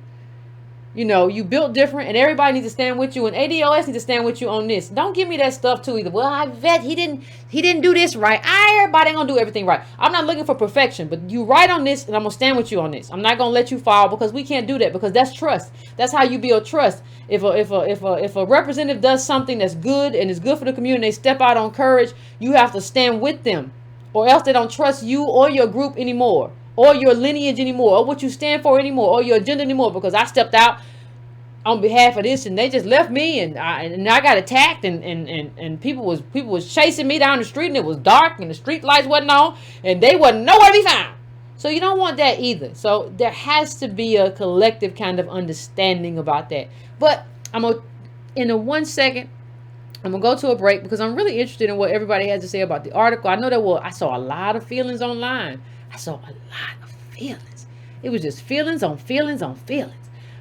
You built different and everybody needs to stand with you, and ADOS needs to stand with you on this. Don't give me that stuff too either. Well, Yvette, he didn't do this right. Everybody ain't gonna do everything right. I'm not looking for perfection, but you right on this and I'm gonna stand with you on this. I'm not gonna let you fall because we can't do that because that's trust. That's how you build trust. If a representative does something that's good and is good for the community, they step out on courage, you have to stand with them or else they don't trust you or your group anymore, or your lineage anymore, or what you stand for anymore, or your agenda anymore, because I stepped out on behalf of this and they just left me and I got attacked and people was chasing me down the street and it was dark and the street lights wasn't on and they wasn't nowhere to be found. So you don't want that either. So there has to be a collective kind of understanding about that. But in a 1 second, I'm gonna go to a break because I'm really interested in what everybody has to say about the article. I know I saw a lot of feelings online. I saw a lot of feelings. It was just feelings on feelings on feelings.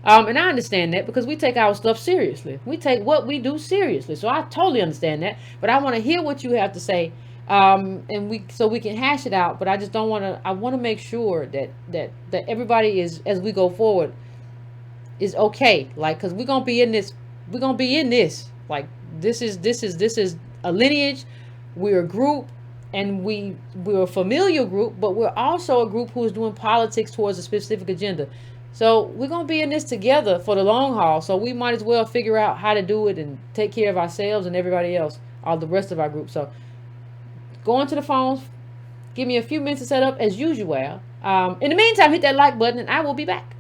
And I understand that because we take our stuff seriously. We take what we do seriously. So I totally understand that. But I want to hear what you have to say, and we can hash it out. But I just don't want to. I want to make sure that everybody is, as we go forward, is okay. Like, because we're gonna be in this. We're gonna be in this. Like, this is a lineage. We're a group, and we're a familial group, but we're also a group who is doing politics towards a specific agenda. So we're gonna be in this together for the long haul. So we might as well figure out how to do it and take care of ourselves and everybody else, all the rest of our group. So go onto the phones. Give me a few minutes to set up as usual. In the meantime, hit that like button, and I will be back.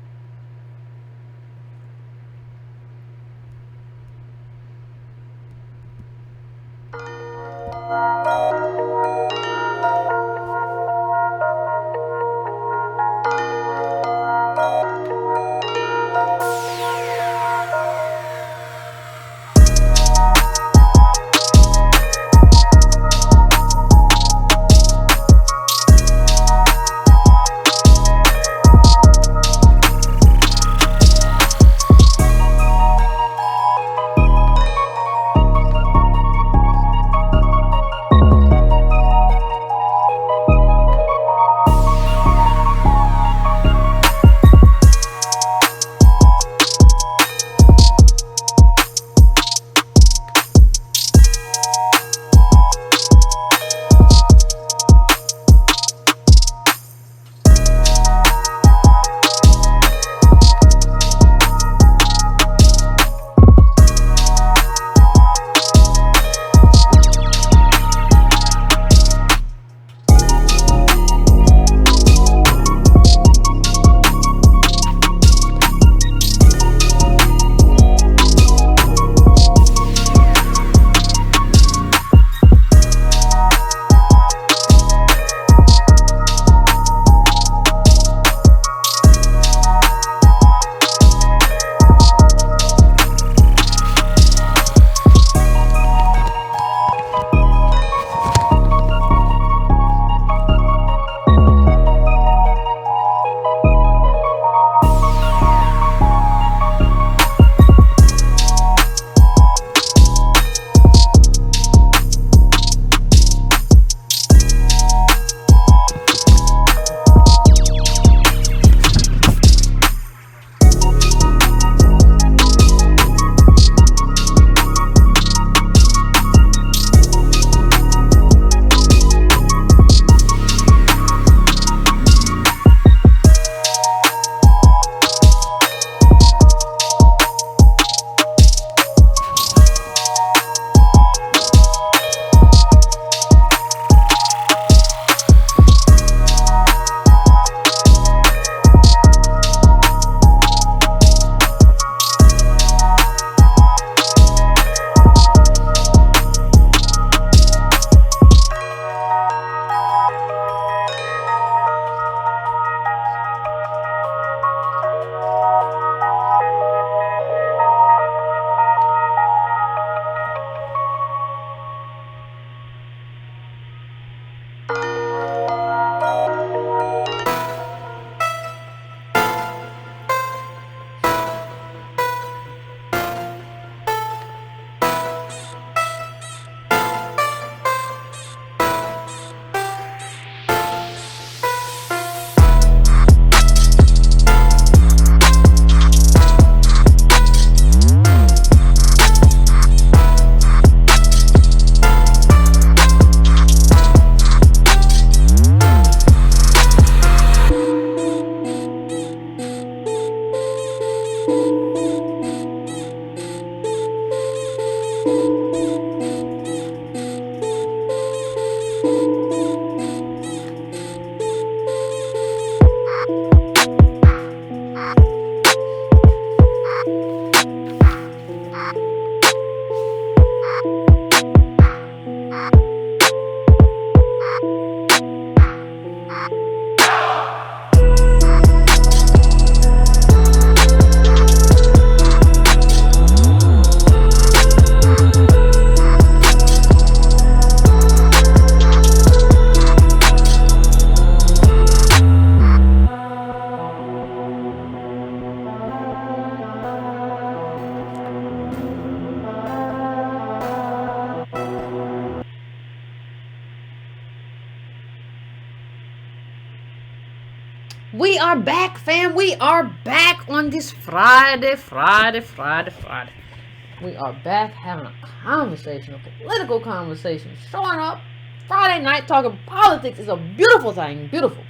are back, fam. We are back on this Friday. We are back having a conversation, a political conversation. Showing up Friday night talking politics is a beautiful thing. Beautiful.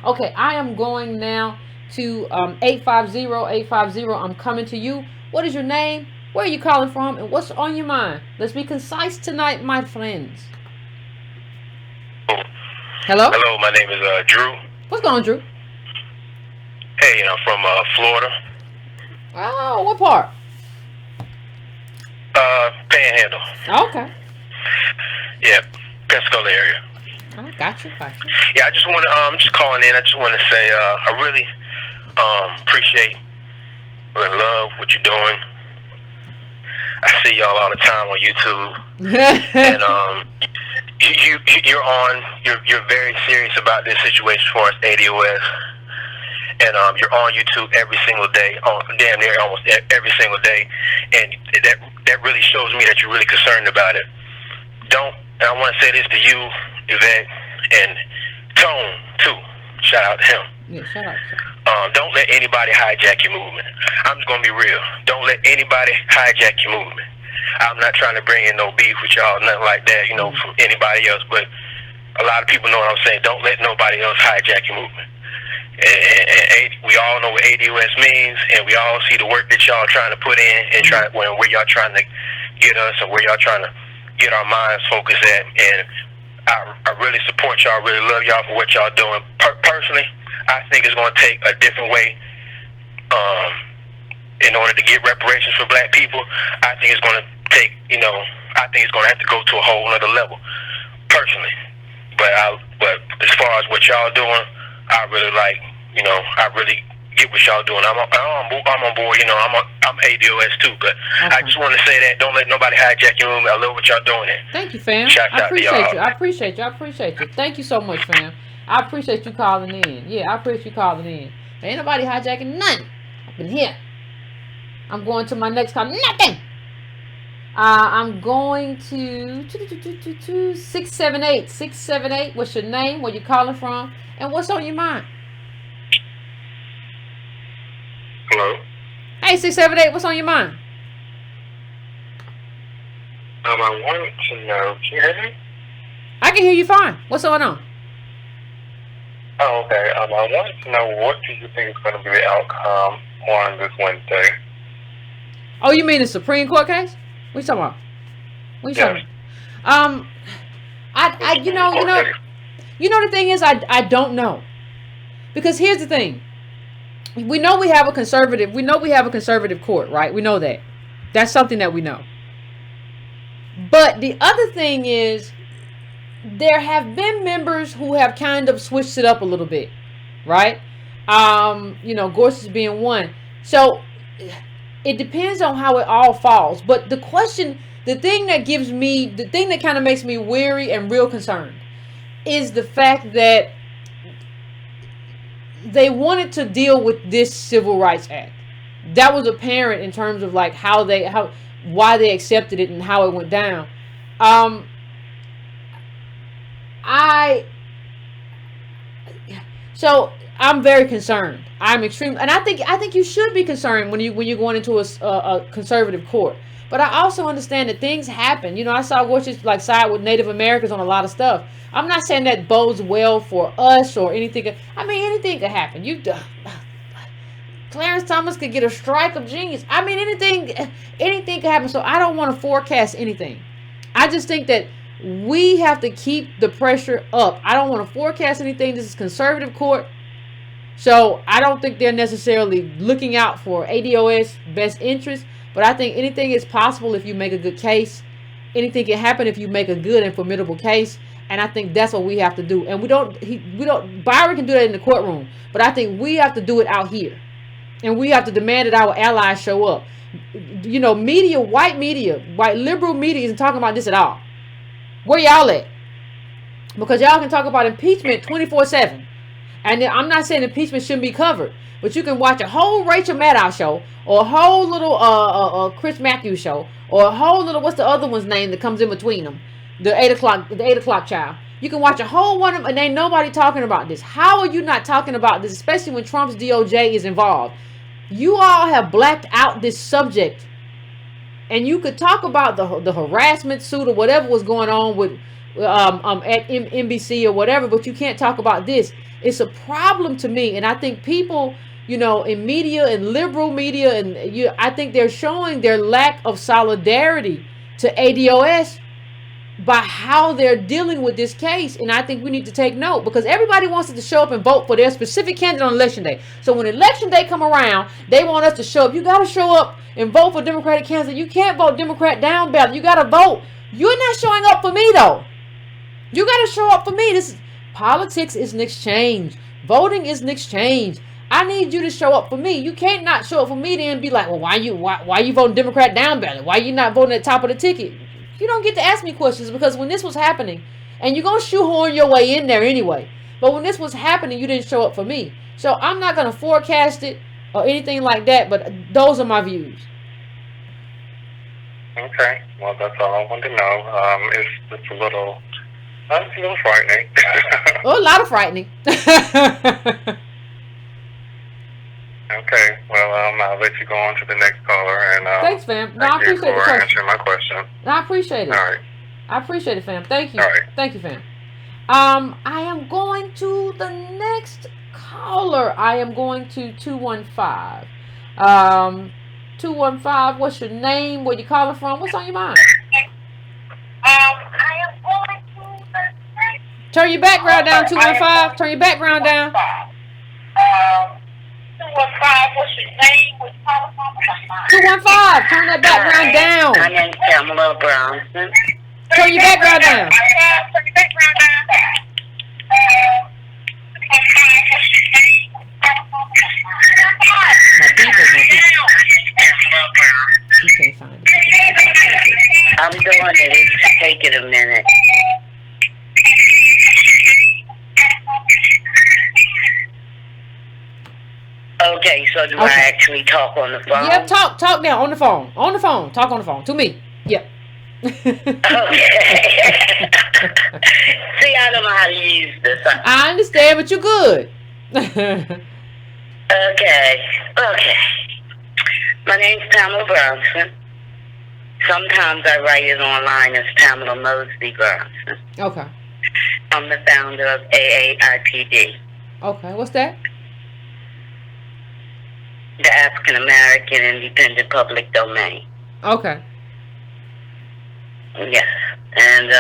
Okay, I am going now to 850. I'm coming to you. What is your name? Where are you calling from? And what's on your mind? Let's be concise tonight, my friends. Hello? Hello, my name is Drew. What's going on, Drew? Hey, I'm from Florida. Oh, what part? Panhandle. Okay. Yeah, Pensacola area. I got you. Yeah, I just want to, I'm just calling in. I just want to say, I really appreciate and love what you're doing. I see y'all all the time on YouTube, and you're very serious about this situation for us, ADOS, and you're on YouTube every single day, damn near almost every single day, and that really shows me that you're really concerned about it. And I want to say this to you, Yvette, and Tone too. Shout out to him. Yeah, shout out. Don't let anybody hijack your movement. I'm just gonna be real. Don't let anybody hijack your movement. I'm not trying to bring in no beef with y'all, nothing like that, from anybody else. But a lot of people know what I'm saying. Don't let nobody else hijack your movement. And we all know what ADOS means, and we all see the work that y'all trying to put in, and where y'all trying to get us, and where y'all trying to get our minds focused at. And I really support y'all. Really love y'all for what y'all doing. Personally, I think it's going to take a different way in order to get reparations for black people. I think it's going to take, I think it's going to have to go to a whole other level, personally. But as far as what y'all doing, I really like, I really get what y'all doing. I'm on board, I'm ADOS too, but okay. I just want to say that don't let nobody hijack your movement. I love what y'all doing there. Thank you, fam. I appreciate you. Thank you so much, fam. I appreciate you calling in. Yeah, I appreciate you calling in. Ain't nobody hijacking nothing. I've been here. I'm going to my next call. Nothing. I'm going to 678. 678. What's your name? Where you calling from? And what's on your mind? Hello? Hey, 678. What's on your mind? I wanted to know. Can you hear me? I can hear you fine. What's going on? Oh, okay. I wanted to know, what do you think is going to be the outcome on this Wednesday? Oh, you mean the Supreme Court case? What you talking about? The thing is, I don't know. Because here's the thing. We know we have a conservative court, right? We know that. That's something that we know. But the other thing is, there have been members who have kind of switched it up a little bit, right? Gorsuch being one. So it depends on how it all falls. But the thing that kind of makes me weary and real concerned is the fact that they wanted to deal with this Civil Rights Act. That was apparent in terms of like why they accepted it and how it went down. So I'm very concerned. I'm extremely, and I think you should be concerned when you're going into a conservative court. But I also understand that things happen. I saw Gorsuch side with Native Americans on a lot of stuff. I'm not saying that bodes well for us or anything. I mean, anything could happen. Clarence Thomas could get a strike of genius. I mean, anything could happen. So I don't want to forecast anything. I just think that we have to keep the pressure up. I don't want to forecast anything. This is conservative court. So I don't think they're necessarily looking out for ADOS best interest. But I think anything is possible if you make a good case. Anything can happen if you make a good and formidable case. And I think that's what we have to do. And Byron can do that in the courtroom. But I think we have to do it out here. And we have to demand that our allies show up. White liberal media isn't talking about this at all. Where y'all at? Because y'all can talk about impeachment 24/7. And I'm not saying impeachment shouldn't be covered. But you can watch a whole Rachel Maddow show, or a whole little Chris Matthews show, or a whole little, what's the other one's name that comes in between them? The 8 o'clock child. You can watch a whole one of them, and ain't nobody talking about this. How are you not talking about this, especially when Trump's DOJ is involved? You all have blacked out this subject. And you could talk about the harassment suit or whatever was going on with at NBC or whatever, but you can't talk about this. It's a problem to me, and I think people, in media and liberal media, and I think they're showing their lack of solidarity to ADOS by how they're dealing with this case. And I think we need to take note, because everybody wants us to show up and vote for their specific candidate on election day. So when election day come around, they want us to show up. You got to show up and vote for Democratic candidate. You can't vote Democrat down ballot. You got to vote. You're not showing up for me, though. You got to show up for me. Politics is an exchange. Voting is an exchange. I need you to show up for me. You can't not show up for me then be like, well, why you voting Democrat down ballot? Why you not voting at the top of the ticket? You don't get to ask me questions, because when this was happening, and you're going to shoehorn your way in there anyway, but when this was happening, you didn't show up for me. So I'm not going to forecast it or anything like that, but those are my views. Okay, well, that's all I wanted to know. It's a little frightening. Oh, a lot of frightening. Okay, well, I'll let you go on to the next caller. And thanks, fam. No, I appreciate it. For answering my question. No, I appreciate it. All right. I appreciate it, fam. Thank you. All right. Thank you, fam. I am going to the next caller. I am going to 215. 215, what's your name? Where you calling from? What's on your mind? I am going to the next. Turn your background down, 215. Turn your background down. 215, what's your name? Where you calling from? 215, turn that background down. My name's Pamela Brownson. Turn your background down. Turn your background down. You can't find it. I'm doing it. It's taking a minute. Okay, so do I actually talk on the phone? Yep, talk now on the phone. On the phone. Talk on the phone. To me. Yep. Okay. See, I don't know how to use this. I understand, but you're good. Okay. My name's Pamela Brownson. Sometimes I write it online as Pamela Mosby Brownson. Okay. I'm the founder of AAIPD. Okay, what's that? The African American Independent Public Domain. Okay. Yes. And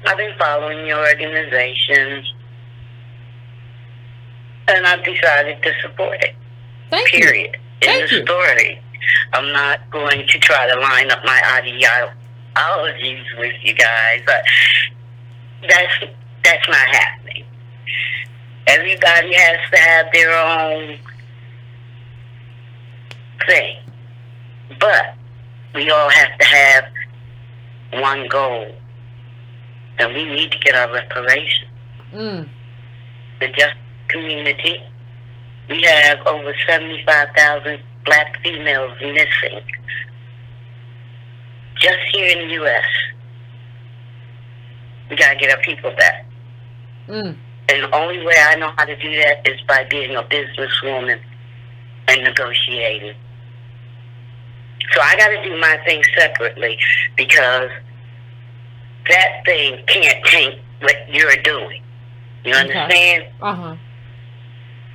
I've been following your organization, and I've decided to support it. Thank you. Period. Thank In the you. story, I'm not going to try to line up my ideologies with you guys, but that's not happening. Everybody has to have their own thing, but we all have to have one goal, and we need to get our reparations. The just community. We have over 75,000 black females missing just here in the U.S. We gotta get our people back. And the only way I know how to do that is by being a businesswoman and negotiating. So I got to do my thing separately, because that thing can't taint what you're doing. You understand? Uh-huh.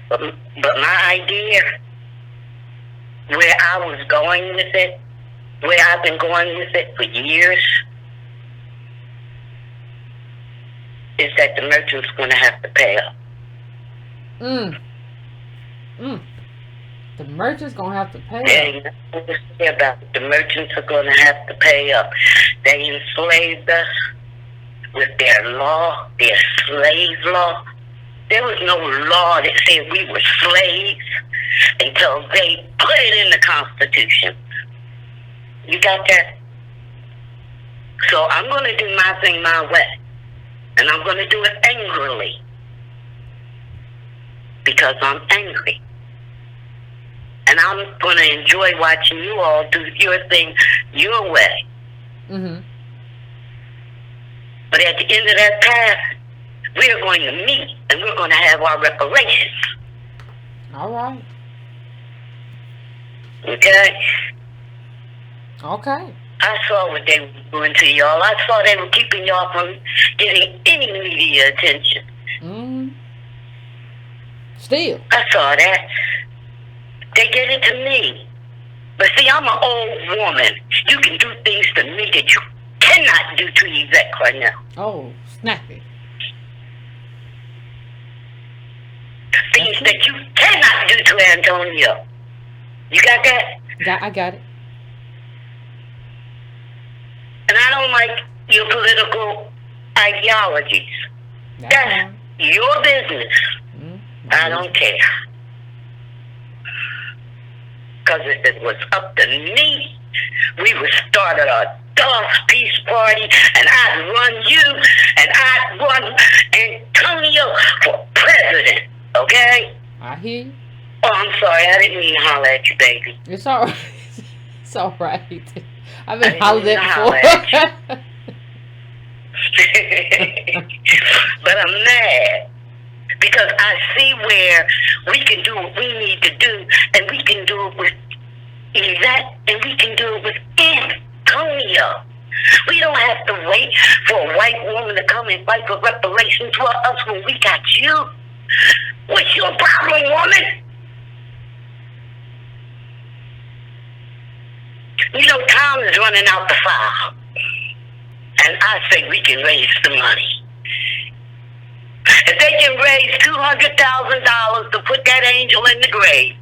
But my idea, where I was going with it, where I've been going with it for years, is that the merchant's going to have to pay up. The merchant's going to have to pay up. And what to say about it. The merchants are going to have to pay up. They enslaved us with their law, their slave law. There was no law that said we were slaves until they put it in the Constitution. You got that? So I'm going to do my thing my way. And I'm going to do it angrily. Because I'm angry. And I'm going to enjoy watching you all do your thing your way. But at the end of that path, we are going to meet and we're going to have our reparations. All right. Okay? Okay. I saw what they were doing to y'all. I saw they were keeping y'all from getting any media attention. Mm. Still. I saw that. They did it to me. But see, I'm an old woman. You can do things to me that you cannot do to Yvette right now. Oh, snappy. Things that you cannot do to Antonio. You got that? I got it. And I don't like your political ideologies. That's fine. your business. I don't care. Because if it was up to me, we would start a Dawes Peace Party, and I'd run you, and I'd run Antonio for president, okay? I hear you. Oh, I'm sorry, I didn't mean to holler at you, baby. It's all right. It's all right. I've been I hollered didn't at holler before. But I'm mad. Because I see where we can do what we need to do, and we can do it with Yvette, and we can do it with Antonio. We don't have to wait for a white woman to come and fight for reparations for us when we got you. What's your problem, woman? You know, time is running out the file. And I say we can raise the money. If they can raise $200,000 to put that angel in the grave,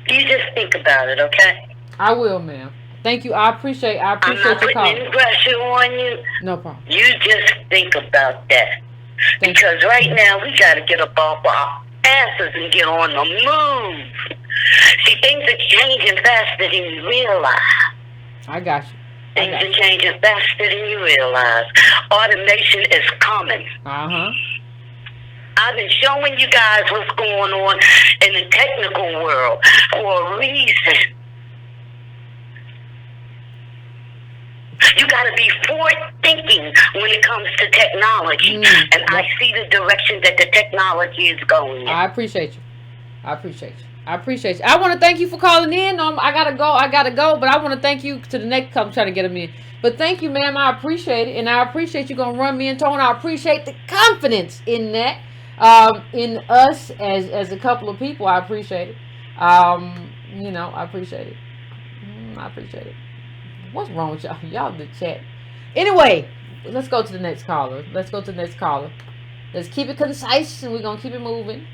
you just think about it, okay? I will, ma'am. Thank you. I appreciate I'm not your putting call. any pressure on you. No problem. You just think about that. Thank Because right now we got to get up off our asses and get on the move. See, things are changing faster than you realize. I got you. Things are changing faster than you realize. Automation is coming. Uh-huh. I've been showing you guys what's going on in the technical world for a reason. You got to be forward-thinking when it comes to technology. And I see the direction that the technology is going in. I appreciate you. I appreciate you. I appreciate you. I want to thank you for calling in. I gotta go. But I want to thank you to the next couple trying to get them in. But thank you, ma'am. I appreciate it. And I appreciate you going to run me and Tone. I appreciate the confidence in that. In us as a couple of people. I appreciate it. You know, I appreciate it. I appreciate it. What's wrong with y'all? Y'all in the chat. Anyway, let's go to the next caller. Let's keep it concise and we're going to keep it moving.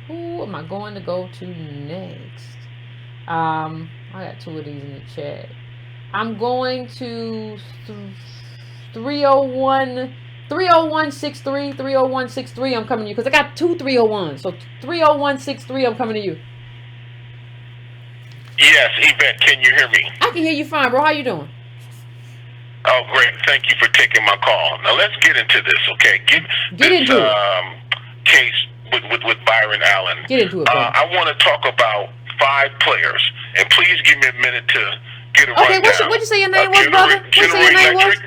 Who am I going to go to next? I got two of these in the chat. I'm going to 30163. 30163. I'm coming to you because I got two 301s. So 30163. I'm coming to you. Yes, Yvette, can you hear me? I can hear you fine, bro. How you doing? Oh, great. Thank you for taking my call. Now, let's get into this, okay? Get into it. Case with Byron Allen. Get into it, bro. I want to talk about 5 players, and please give me a minute to get a rundown. Okay, what'd you say your name was, brother? What'd you say your name was?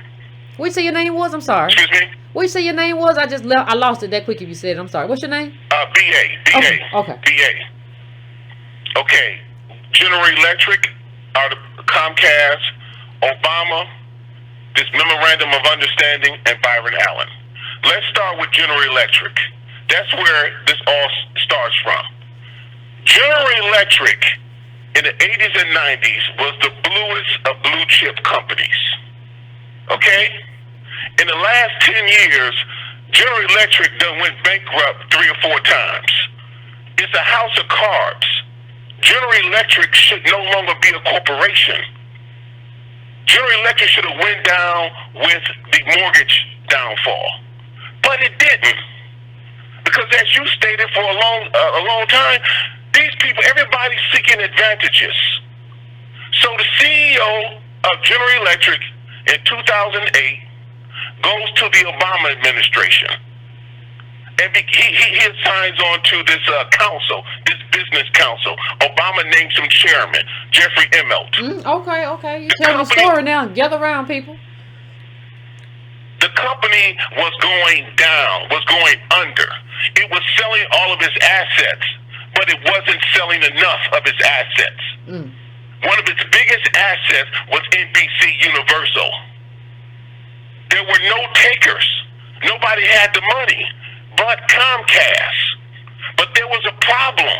What'd you say your name was? I'm sorry. Excuse me? What'd you say your name was? I lost it that quick if you said it. I'm sorry. What's your name? BA. Okay. BA. Okay. General Electric, Comcast, Obama, this Memorandum of Understanding, and Byron Allen. Let's start with General Electric. That's where this all starts from. General Electric in the 80s and 90s was the bluest of blue chip companies. Okay? In the last 10 years, General Electric done went bankrupt 3 or 4 times. It's a house of cards. General Electric should no longer be a corporation. General Electric should have went down with the mortgage downfall. But it didn't. Because as you stated for a long time, these people, everybody's seeking advantages. So the CEO of General Electric in 2008 goes to the Obama administration And he assigns on to this council, this business council. Obama names him chairman, Jeffrey Immelt. Okay. You tell the story now. Gather around, people. The company was going down, was going under. It was selling all of its assets, but it wasn't selling enough of its assets. One of its biggest assets was NBC Universal. There were no takers. Nobody had the money but Comcast. But there was a problem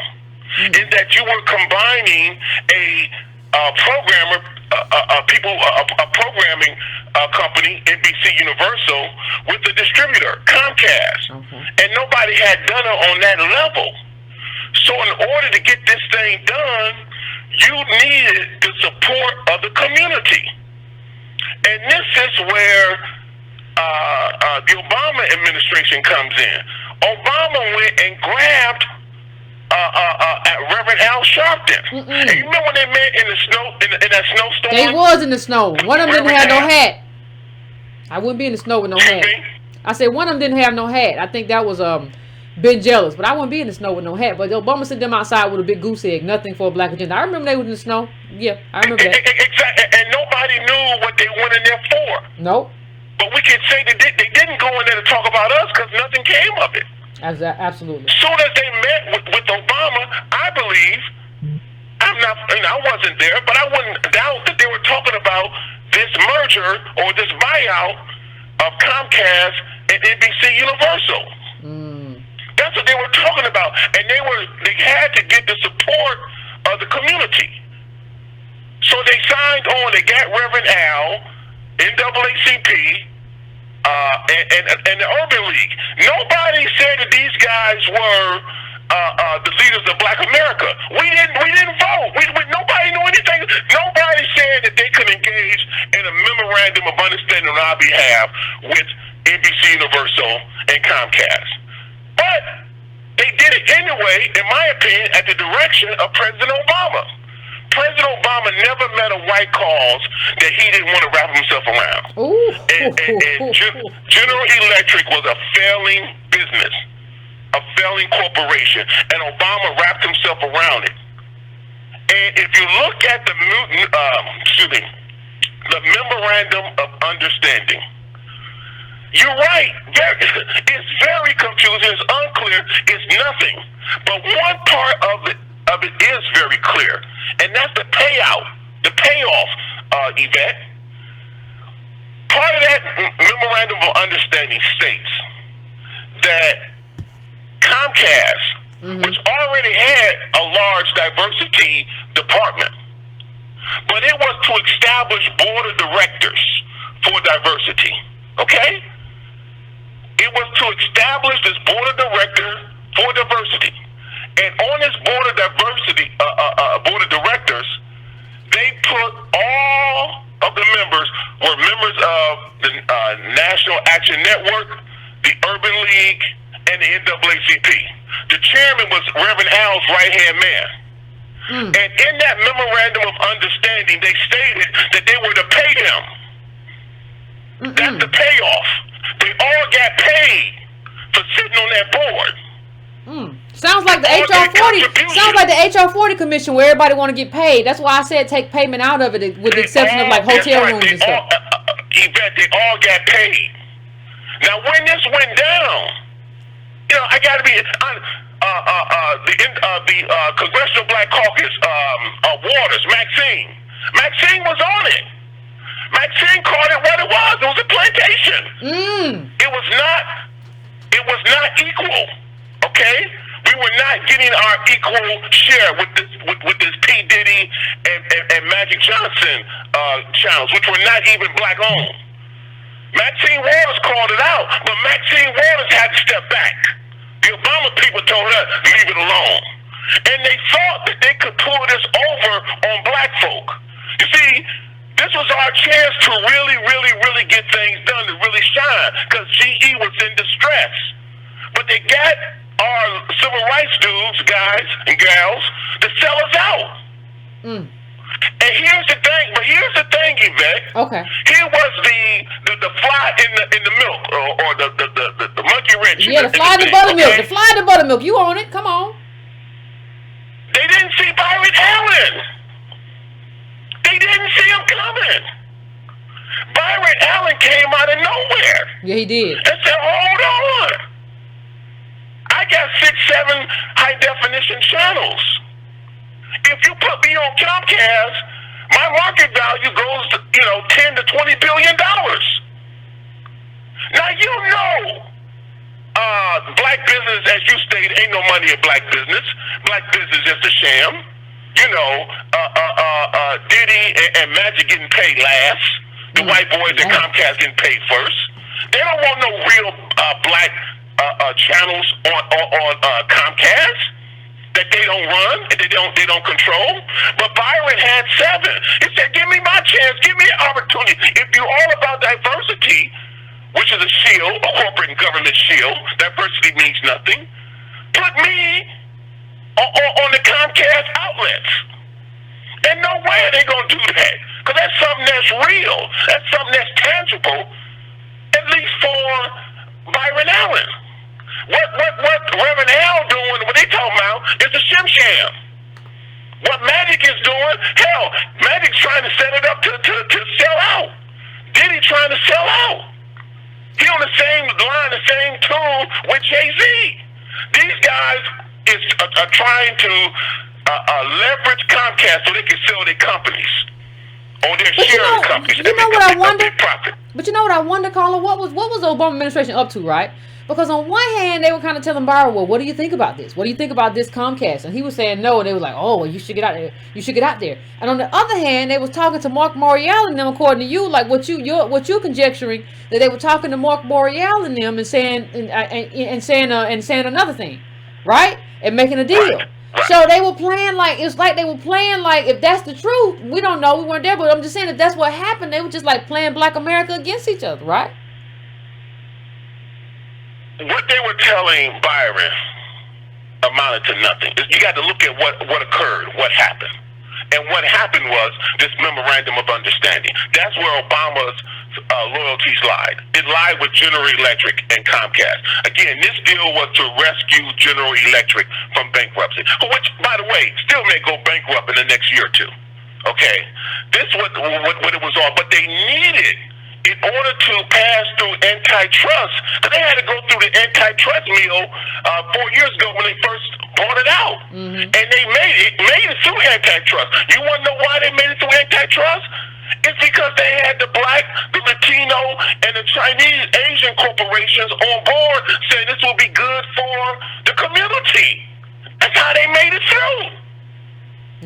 in that you were combining a programming company, NBC Universal, with the distributor, Comcast. And nobody had done it on that level. So in order to get this thing done, you needed the support of the community. And this is where the Obama administration comes in. Obama went and grabbed Reverend Al Sharpton. And you remember when they met in the snow, in that snowstorm? They was in the snow. One of them didn't have no hat. I wouldn't be in the snow with no hat. I said one of them didn't have no hat. I think that was Ben Jealous, but I wouldn't be in the snow with no hat. But Obama sent them outside with a big goose egg, nothing for a black agenda. I remember they was in the snow. Yeah, I remember that. Exactly, and nobody knew what they went in there for. Nope. But we can say they didn't go in there to talk about us because nothing came of it. Absolutely. As soon as they met with Obama, I believe, I wasn't there, but I wouldn't doubt that they were talking about this merger or this buyout of Comcast and NBC Universal. That's what they were talking about, and they had to get the support of the community. So they signed on. They got Reverend Al, NAACP, and the Urban League. Nobody said that these guys were the leaders of Black America. We didn't vote. Nobody knew anything. Nobody said that they could engage in a memorandum of understanding on our behalf with NBC Universal and Comcast. But they did it anyway, in my opinion, at the direction of President Obama. President Obama never met a white cause that he didn't want to wrap himself around. And General Electric was a failing business, a failing corporation, and Obama wrapped himself around it. And if you look at the Memorandum of Understanding, you're right. It's very confusing. It's unclear. It's nothing. But one part of it is very clear, and that's the payout, the payoff, Yvette. Part of that Memorandum of Understanding states that Comcast, which already had a large diversity department, but it was to establish board of directors for diversity. Okay? It was to establish this board of directors for diversity. And on this board of directors, they put all of the members were members of the National Action Network, the Urban League, and the NAACP. The chairman was Reverend Al's right-hand man. And in that Memorandum of Understanding, they stated that they were to pay them. That's the payoff. They all got paid for sitting on that board. Sounds like the HR 40. Sounds like the HR 40 commission where everybody want to get paid. That's why I said take payment out of it, with the exception of like hotel rooms and stuff. Yvette, they all got paid. Now, when this went down, I got to be the Congressional Black Caucus Waters, Maxine was on it. Maxine called it what it was. It was a plantation. It was not equal. Okay, we were not getting our equal share with this P. Diddy and Magic Johnson channels, which were not even black owned. Maxine Waters called it out, but Maxine Waters had to step back. The Obama people told her, leave it alone. And they thought that they could pull this over on black folk. You see, this was our chance to really, really, really get things done, to really shine, because GE was in distress. But they got our civil rights dudes, guys and gals, to sell us out. And here's the thing, Yvette. Okay. Here was the fly in the milk, or the monkey rich. Yeah, the fly the buttermilk. Okay? The fly the buttermilk. You on it? Come on. They didn't see Byron Allen. They didn't see him coming. Byron Allen came out of nowhere. Yeah, he did. And said, hold on. I got 6-7 high definition channels. If you put me on Comcast, my market value goes to, 10 to 20 billion dollars. Now black business, as you stated, ain't no money in black business. Black business is a sham. Diddy and Magic getting paid last. The white boys at Comcast getting paid first. They don't want no real black channels on Comcast that they don't run and they don't control. But Byron had 7. He said, "Give me my chance. Give me an opportunity. If you're all about diversity, which is a shield, a corporate and government shield, diversity means nothing. Put me on the Comcast outlets." And no way are they gonna do that, because that's something that's real. That's something that's tangible, at least for Byron Allen. What Reverend Al doing, what they talking about, is a shim-sham. What Magic is doing, hell, Magic's trying to set it up to sell out. Diddy trying to sell out. He on the same line, the same tune with Jay-Z. These guys are trying to leverage Comcast so they can sell their companies or their sharing companies. You know what I wonder? But you know what I wonder, Carla? What was the Obama administration up to, right? Because on one hand, they were kind of telling Byron, well, what do you think about this? What do you think about this Comcast? And he was saying no, and they were like, oh, well, you should get out there. You should get out there. And on the other hand, they was talking to Mark Morial and them, according to you, like what you're conjecturing, that they were talking to Mark Morial and them and saying saying another thing, right? And making a deal. Right. So they were playing like, if that's the truth, we don't know, we weren't there, but I'm just saying if that's what happened, they were just like playing Black America against each other, right? What they were telling Byron amounted to nothing. You got to look at what occurred, what happened. And what happened was this Memorandum of Understanding. That's where Obama's loyalties lied. It lied with General Electric and Comcast. Again, this deal was to rescue General Electric from bankruptcy, which, by the way, still may go bankrupt in the next year or two. Okay? This was what it was all. But they needed, in order to pass through antitrust, because they had to go through the antitrust meal 4 years ago when they first bought it out. Mm-hmm. And they made it through antitrust. You want to know why they made it through antitrust? It's because they had the black, the Latino, and the Chinese, Asian corporations on board saying this will be good for the community. That's how they made it through.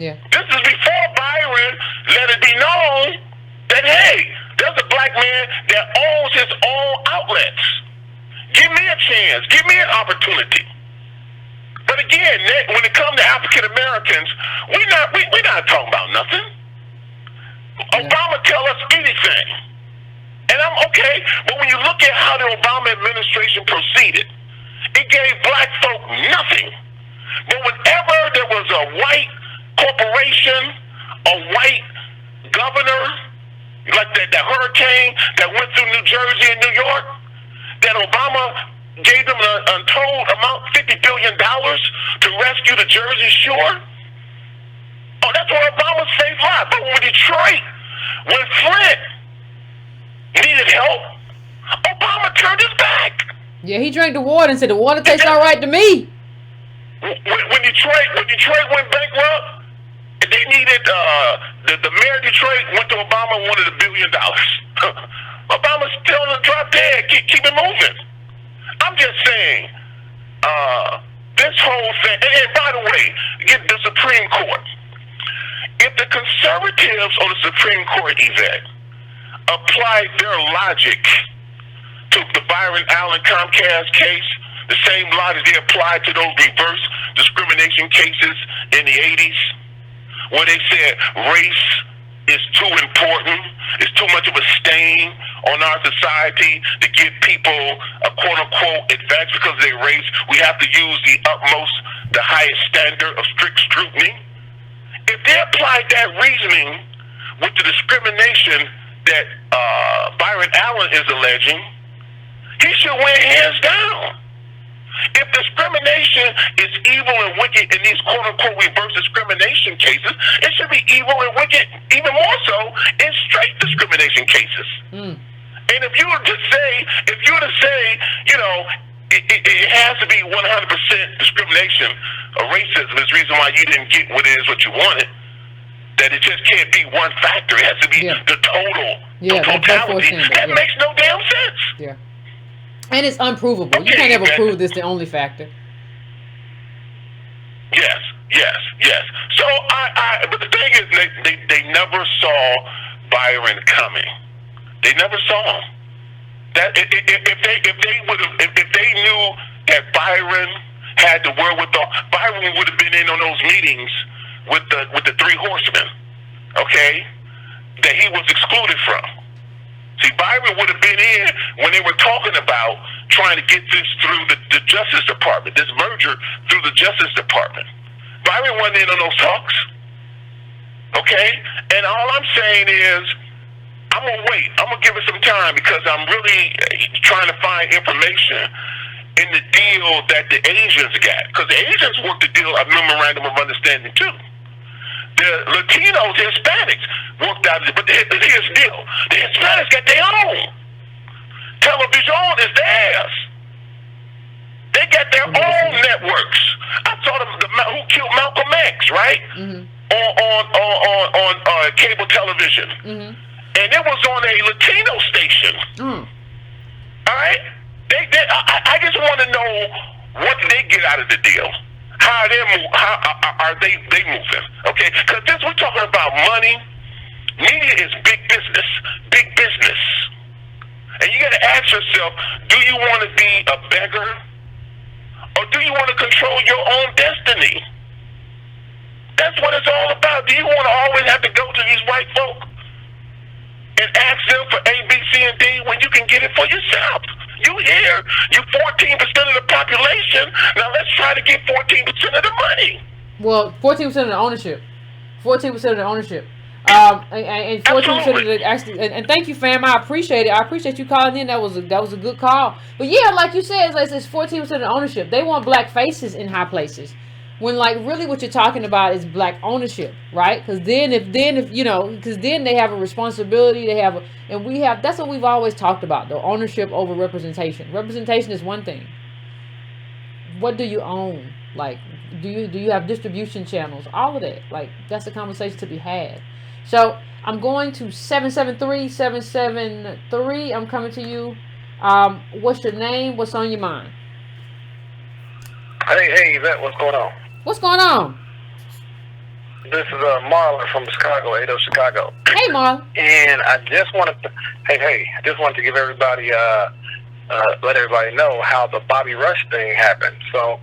Yeah. This is before Byron let it be known that, hey, there's a black man that owns his own outlets. Give me a chance. Give me an opportunity. But again, when it comes to African Americans, we're not talking about nothing. Yeah. Obama tell us anything. And I'm okay, but when you look at how the Obama administration proceeded, it gave black folk nothing. But whenever there was a white corporation, a white governor, like that hurricane that went through New Jersey and New York, that Obama gave them an untold amount, $50 billion, to rescue the Jersey Shore. Oh, that's where Obama saved lives. But when Detroit, when Flint needed help, Obama turned his back. Yeah, he drank the water and said, the water tastes all right to me. When Detroit went bankrupt, they needed, the mayor of Detroit went to Obama and wanted $1 billion. Obama's still in the drop dead. Keep it moving. I'm just saying, this whole thing, and by the way, get the Supreme Court. If the conservatives on the Supreme Court, Yvette, applied their logic to the Byron Allen Comcast case, the same logic they applied to those reverse discrimination cases in the 80s, where they said race is too important, it's too much of a stain on our society to give people a quote-unquote advantage because of their race. We have to use the highest standard of strict scrutiny. If they applied that reasoning with the discrimination that Byron Allen is alleging, he should win hands down. If discrimination is evil and wicked in these quote-unquote reverse discrimination cases, it should be evil and wicked even more so in straight discrimination cases. And if you were to say, you know, it has to be 100% discrimination or racism is the reason why you didn't get what it is what you wanted, that it just can't be one factor. It has to be the totality. That makes no damn sense. Yeah. And it's unprovable. Okay, you can't ever prove this the only factor. Yes. So but the thing is, they never saw Byron coming. They never saw him. That if they knew that Byron had the wherewithal, Byron would have been in on those meetings with the three horsemen. Okay, that he was excluded from. See, Byron would have been in when they were talking about trying to get this through the Justice Department, this merger through the Justice Department. Byron wasn't in on those talks. Okay? And all I'm saying is, I'm going to wait. I'm going to give it some time because I'm really trying to find information in the deal that the Asians got. Because the Asians worked the deal, a Memorandum of Understanding, too. The Latinos, the Hispanics worked out, but here's the deal. The Hispanics got their own. Television is theirs. They got their own networks. I saw them, who killed Malcolm X, right? On cable television. And it was on a Latino station. All right? I just want to know what did they get out of the deal. How are they moving? Okay, because this we're talking about money. Media is big business, and you got to ask yourself: do you want to be a beggar, or do you want to control your own destiny? That's what it's all about. Do you want to always have to go to these white folk and ask them for A, B, C, and D when you can get it for yourself? You here, you 14% of the population. Now let's try to get 14% of the money. Well, 14% of the ownership. 14% of the ownership. And 14% of the actually. And thank you, fam. I appreciate it. I appreciate you calling in. That was a good call. But yeah, like you said, it's 14% of the ownership. They want black faces in high places. When like really what you're talking about is black ownership, right? Because then if you know, because then they have a responsibility. That's what we've always talked about, though. Ownership over representation. Representation is one thing. What do you own? Like, do you have distribution channels? All of that. Like, that's a conversation to be had. So I'm going to 773. I'm coming to you. What's your name? What's on your mind? Hey, Yvette, what's going on? What's going on? This is Marlon from Chicago, Ado, Chicago. Hey, Marlon. And I just wanted to give everybody, let everybody know how the Bobby Rush thing happened. So,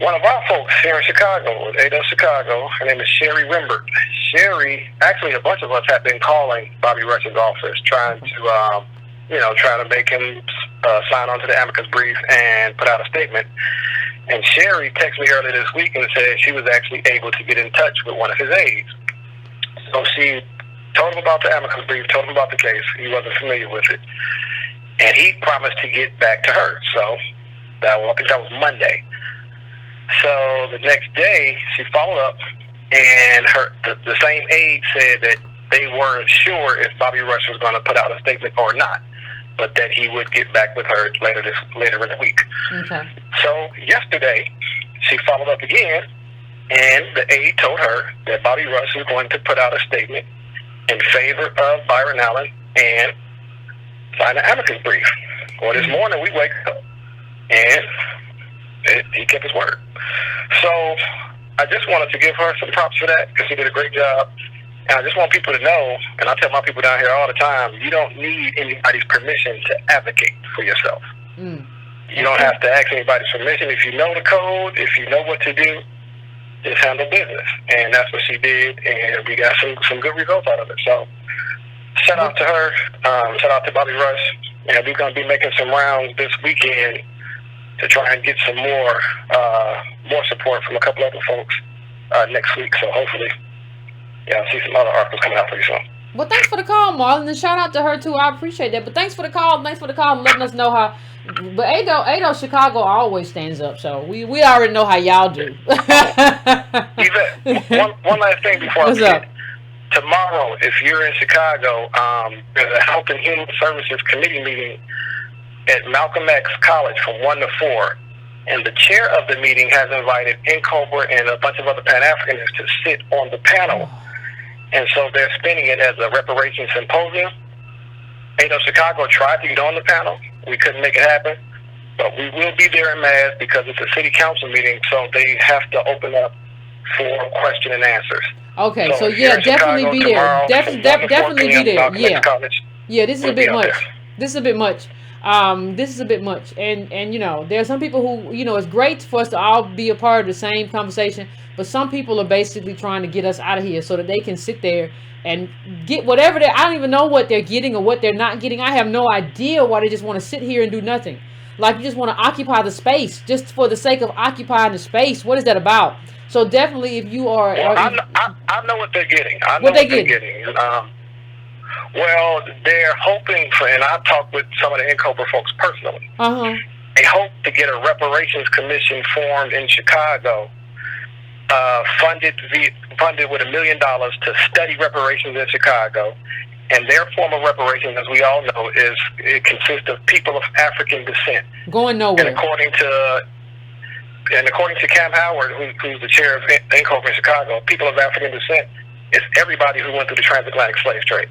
one of our folks here in Chicago, Ado, Chicago, her name is Sherry Rimbert. Sherry, actually, a bunch of us have been calling Bobby Rush's office, trying to make him sign on to the amicus brief and put out a statement. And Sherry texted me earlier this week and said she was actually able to get in touch with one of his aides. So she told him about the amicus brief, told him about the case. He wasn't familiar with it. And he promised to get back to her. So I think that was Monday. So the next day, she followed up, and the same aide said that they weren't sure if Bobby Rush was going to put out a statement or not, but that he would get back with her later in the week. Okay. So yesterday, she followed up again, and the aide told her that Bobby Rush was going to put out a statement in favor of Byron Allen and sign an amicus brief. Well, this morning we wake up, and he kept his word. So I just wanted to give her some props for that because she did a great job. And I just want people to know, and I tell my people down here all the time, you don't need anybody's permission to advocate for yourself. You don't have to ask anybody's permission. If you know the code, if you know what to do, just handle business. And that's what she did, and we got some good results out of it. So shout out to her, shout out to Bobby Rush, and we're going to be making some rounds this weekend to try and get some more support from a couple other folks next week. So hopefully, I'll see some other articles coming out pretty soon. Well, thanks for the call, Marlon, and shout out to her too. I appreciate that. But thanks for the call. Thanks for the call and letting us know how. But Ado Chicago always stands up, so we already know how y'all do. Yvette, one last thing before What's I forget. up? Tomorrow, if you're in Chicago, there's a Health and Human Services Committee meeting at Malcolm X College from 1 to 4. And the chair of the meeting has invited NCOBRA and a bunch of other Pan-Africanists to sit on the panel. And so they're spinning it as a reparations symposium. Chicago tried to get on the panel. We couldn't make it happen. But we will be there in mass because it's a city council meeting, so they have to open up for question and answers. Okay, so if you're yeah, in definitely Chicago be there. tomorrow, Definitely be there. Malcolm X Yeah. College, Yeah, this is we'll a bit be out much. there. This is a bit much. This is a bit much. And you know, there are some people who, you know, it's great for us to all be a part of the same conversation, but some people are basically trying to get us out of here so that they can sit there and get whatever I don't even know what they're getting or what they're not getting. I have no idea why they just want to sit here and do nothing. Like you just want to occupy the space just for the sake of occupying the space. What is that about? So definitely, if you are, Well, I know what they're getting. I know What they they're getting? getting. Well, they're hoping for, and I've talked with some of the NCOBRA folks personally. They hope to get a reparations commission formed in Chicago, funded with $1 million to study reparations in Chicago. And their form of reparations, as we all know, it consists of people of African descent. Going nowhere. And according to Cam Howard, who's the chair of NCOBRA in Chicago, people of African descent is everybody who went through the transatlantic slave trade.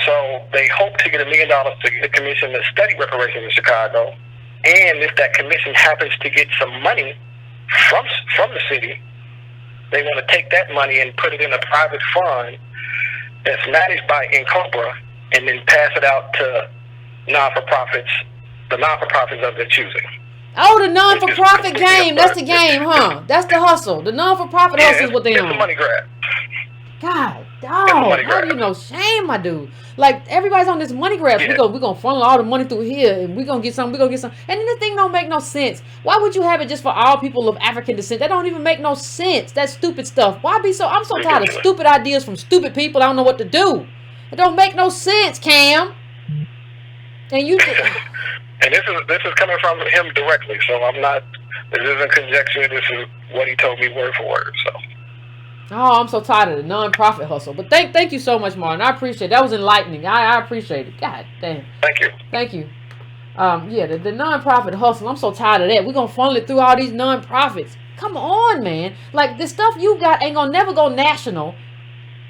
So they hope to get $1 million to get a commission to study reparations in Chicago. And if that commission happens to get some money from the city, they want to take that money and put it in a private fund that's managed by NCOBRA and then pass it out to non-for-profits, the non-for-profits of their choosing. Oh, the non-for-profit game. That's the game, huh? That's the hustle. The non-for-profit hustle is what they It's own. a money grab. God, dog, how do you know shame, my dude? Like, everybody's on this money grab. Yeah. We're gonna funnel all the money through here, and we're gonna get some. And then the thing don't make no sense. Why would you have it just for all people of African descent? That don't even make no sense. That's stupid stuff. Why be so? I'm so tired of stupid ideas from stupid people. I don't know what to do. It don't make no sense, Cam. And you. And this is coming from him directly, so I'm not. This isn't conjecture. This is what he told me word for word. So. Oh, I'm so tired of the non-profit hustle. But thank you so much, Martin. I appreciate it. That was enlightening. I appreciate it. God damn. Thank you. Thank you. Yeah, the non-profit hustle. I'm so tired of that. We're gonna funnel it through all these non-profits. Come on, man. Like, the stuff you got ain't gonna never go national.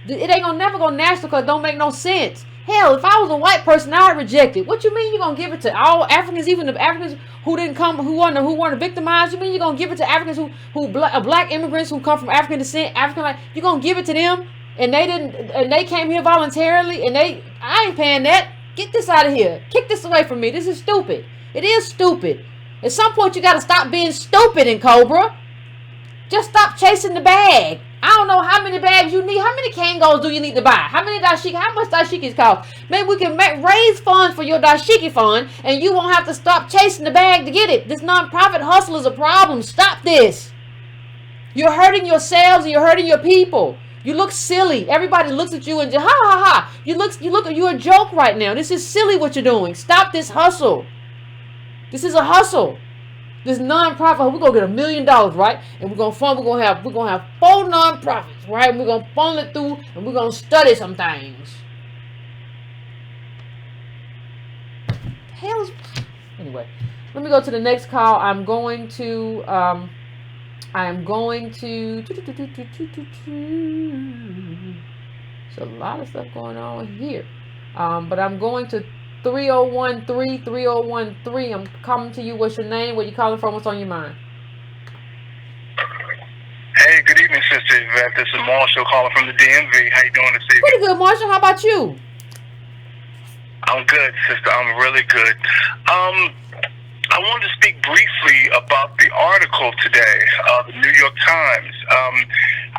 It ain't gonna never go national because it don't make no sense. Hell, if I was a white person, I'd reject it. What you mean you're gonna give it to all Africans, even the Africans who didn't come, who weren't victimized? You mean you're gonna give it to Africans black immigrants who come from African descent, you're gonna give it to them, and they came here voluntarily, and I ain't paying that. Get this out of here. Kick this away from me. This is stupid. It is stupid. At some point, you gotta stop being stupid in Cobra. Just stop chasing the bag. I don't know how many bags you need. How many Kangos do you need to buy? How much dashikis cost? Maybe we can raise funds for your dashiki fund, and you won't have to stop chasing the bag to get it. This non-profit hustle is a problem. Stop this. You're hurting yourselves and you're hurting your people. You look silly. Everybody looks at you and just ha ha ha. You're a joke right now. This is silly what you're doing. Stop this hustle. This is a hustle. This non-profit, we're gonna get $1 million, right? And we're gonna have 4 non-profits, right? And we're gonna funnel it through, and we're gonna study some things. Anyway, let me go to the next call. There's a lot of stuff going on here, but I'm going to 3013. I'm coming to you. What's your name? Where you calling from? What's on your mind? Hey, good evening, Sister Yvette. This is Marshall calling from the DMV. How you doing this evening? Pretty good, Marshall. How about you? I'm good, sister. I'm really good. I wanted to speak briefly about the article today, the New York Times.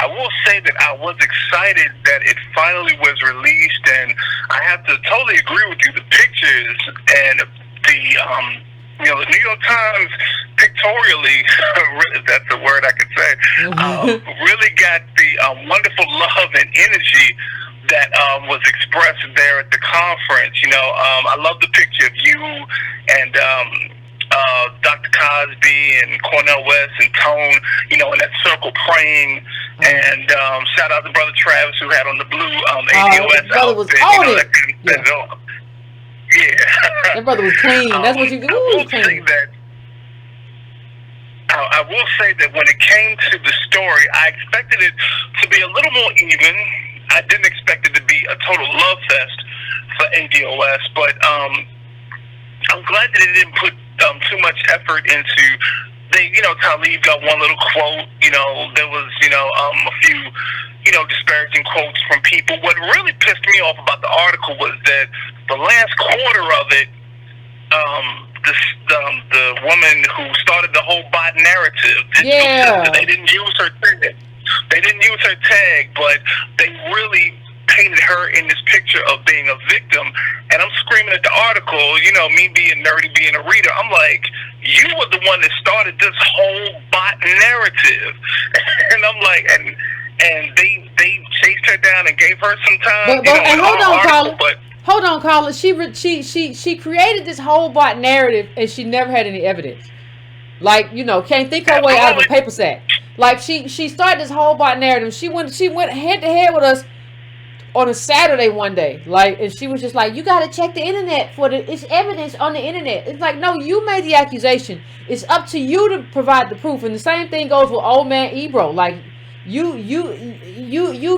I will say that I was excited that it finally was released, and I have to totally agree with you. The pictures and the New York Times pictorially, that's a word I could say, really got the wonderful love and energy that was expressed there at the conference. I love the picture of you and Dr. Cosby and Cornel West and Tone, in that circle praying. And shout out to Brother Travis, who had on the blue ADOS brother was outfit. on it. Yeah. That brother was clean. That's what you do. I will say that when it came to the story, I expected it to be a little more even. I didn't expect it to be a total love fest for ADOS, but I'm glad that it didn't put too much effort into. Talib got one little quote. There was a few disparaging quotes from people. What really pissed me off about the article was that the last quarter of it, the woman who started the whole bot narrative. They didn't use her tag. They didn't use her tag, but they really painted her in this picture of being a victim. And I'm screaming at the article, me being nerdy, being a reader. I'm like, you were the one that started this whole bot narrative. And I'm like, and they chased her down and gave her some time. Hold on, Carla. She created this whole bot narrative, and she never had any evidence. Like, can't think her way out of a paper sack. Like, she started this whole bot narrative. She went head to head with us on a Saturday one day. Like, and she was just like, you got to check the internet it's evidence on the internet. It's like, no, you made the accusation. It's up to you to provide the proof. And the same thing goes with old man Ebro. Like, you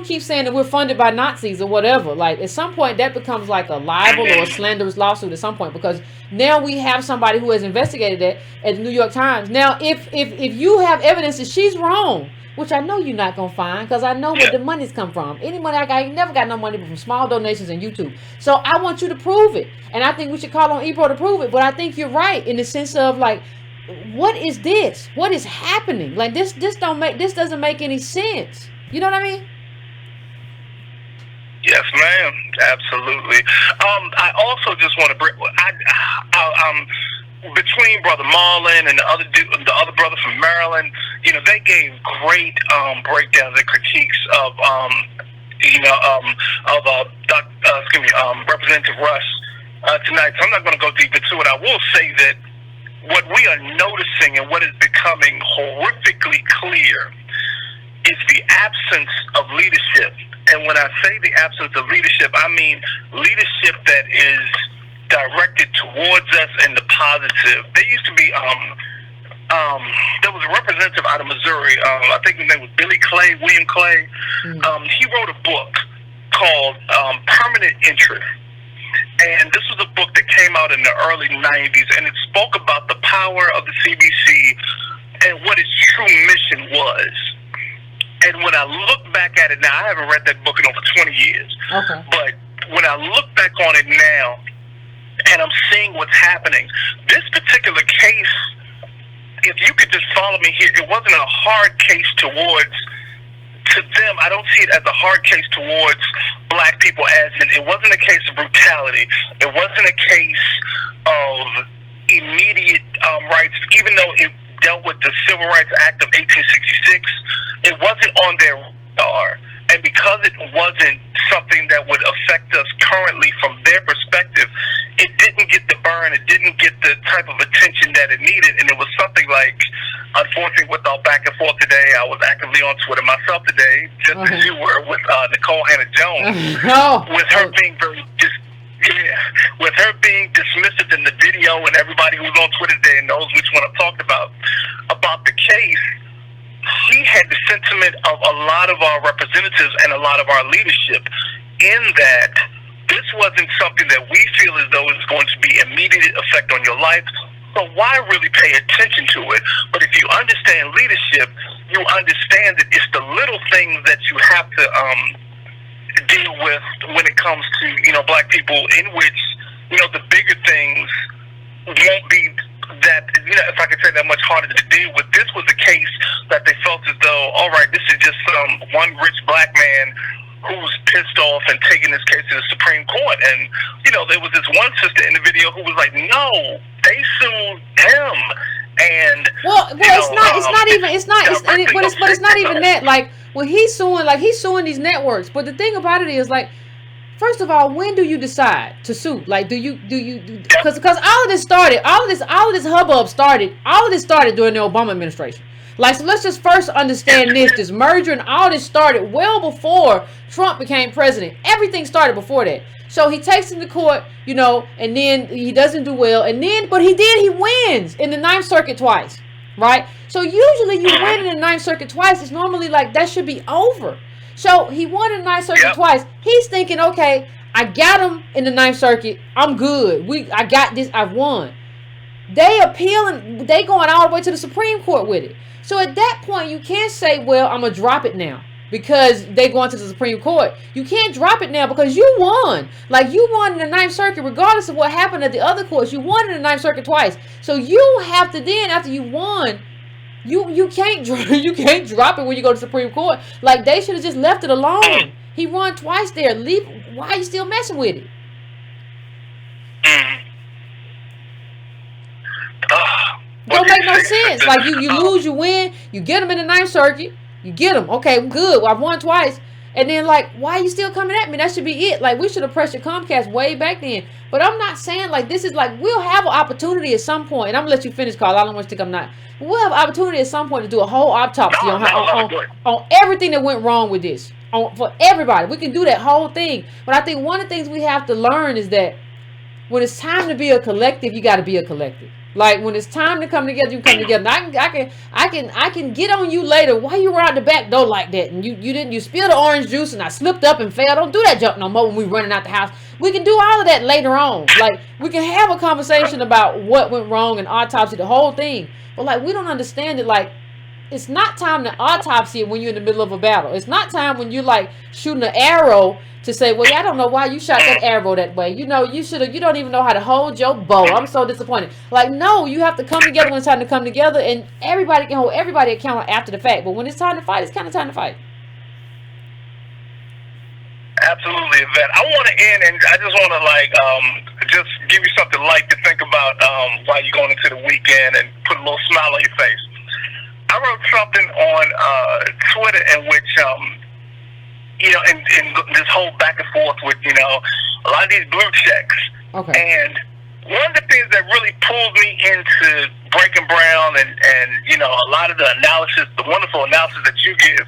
keep saying that we're funded by Nazis or whatever. Like, at some point that becomes like a libel or a slanderous lawsuit at some point, because now we have somebody who has investigated it at the New York Times. Now, if you have evidence that she's wrong, which I know you're not gonna find, because I know where the money's come from. Any money I got, I never got no money but from small donations and YouTube. So I want you to prove it, and I think we should call on Ebro to prove it. But I think you're right in the sense of, like, what is this? What is happening? Like, this doesn't make any sense. You know what I mean? Yes, ma'am. Absolutely. I also just want to bring. Between Brother Marlon and the other brother from Maryland, they gave great breakdowns and critiques of Representative Rush tonight. So I'm not going to go deep into it. I will say that what we are noticing and what is becoming horrifically clear is the absence of leadership. And when I say the absence of leadership, I mean leadership that is directed towards us in the positive. There used to be there was a representative out of Missouri, I think his name was William Clay. He wrote a book called Permanent Interest. And this was a book that came out in the early 90s, and it spoke about the power of the CBC and what its true mission was. And when I look back at it now, I haven't read that book in over 20 years. Okay. But when I look back on it now, and I'm seeing what's happening, this particular case, if you could just follow me here, it wasn't a hard case to them. I don't see it as a hard case towards black people, as in it wasn't a case of brutality. It wasn't a case of immediate rights, even though it dealt with the Civil Rights Act of 1866. It wasn't on their radar. And because it wasn't something that would affect us currently from their perspective, it didn't get the burn, it didn't get the type of attention that it needed. And it was something like, unfortunately, with our back and forth today, I was actively on Twitter myself today, just as you were with Nicole Hannah-Jones, with her being with her being dismissive in the video, and everybody who's on Twitter today knows which one I'm talking about the case. She had the sentiment of a lot of our representatives and a lot of our leadership, in that this wasn't something that we feel as though it's going to be immediate effect on your life. So why really pay attention to it? But if you understand leadership, you understand that it's the little things that you have to deal with when it comes to, black people, in which, the bigger things won't be that, if I could say, that much harder to deal with. This was a case that they felt as though, all right, this is just one rich black man who's pissed off and taking this case to the Supreme Court. And, there was this one sister in the video who was like, no, they sued him. And it's not even that. Like, when he's suing these networks. But the thing about it is, like, First of all, when do you decide to sue? Like, because all of this hubbub started during the Obama administration. Like, so let's just first understand this merger and all this started well before Trump became president. Everything started before that. So he takes him to court, and then he doesn't do well, but he wins in the Ninth Circuit twice, right? So usually you win in the Ninth Circuit twice, it's normally like that should be over. So he won in the Ninth Circuit twice. He's thinking, okay, I got him in the Ninth Circuit. I'm good. I got this. I've won. They appealing. They going all the way to the Supreme Court with it. So at that point, you can't say, well, I'm going to drop it now because they going to the Supreme Court. You can't drop it now because you won. Like, you won in the Ninth Circuit regardless of what happened at the other courts. You won in the Ninth Circuit twice. So you have to then, after you won, You can't drop it when you go to the Supreme Court. Like, they should have just left it alone. He won twice there. Why are you still messing with it? Don't make no sense. Like, you lose, you win, you get them in the Ninth Circuit, you get them. Okay, good. Well, I've won twice. And then, like, why are you still coming at me? That should be it. Like, we should have pressured Comcast way back then. But I'm not saying, like, this is like, we'll have an opportunity at some point. And I'm going to let you finish, Carl. I don't want you to think I'm not. We'll have an opportunity at some point to do a whole autopsy on everything that went wrong with this. For everybody. We can do that whole thing. But I think one of the things we have to learn is that when it's time to be a collective, you got to be a collective. Like, when it's time to come together, you come together. And I can get on you later. Why you were out the back door like that? And you spilled the orange juice and I slipped up and fell. Don't do that junk no more when we running out the house. We can do all of that later on. Like, we can have a conversation about what went wrong and autopsy, the whole thing. But, like, we don't understand it. Like, it's not time to autopsy it when you're in the middle of a battle. It's not time when you're, like, shooting an arrow to say, well, I don't know why you shot that arrow that way. You don't even know how to hold your bow. I'm so disappointed. Like, no, you have to come together when it's time to come together, and everybody can hold everybody accountable after the fact. But when it's time to fight, it's kind of time to fight. Absolutely, Yvette. I want to end, and I just want to just give you something light to think about while you're going into the weekend, and put a little smile on your face. I wrote something on Twitter in which, in this whole back and forth with, a lot of these blue checks. Okay. And one of the things that really pulled me into Breaking Brown and a lot of the analysis, the wonderful analysis that you give,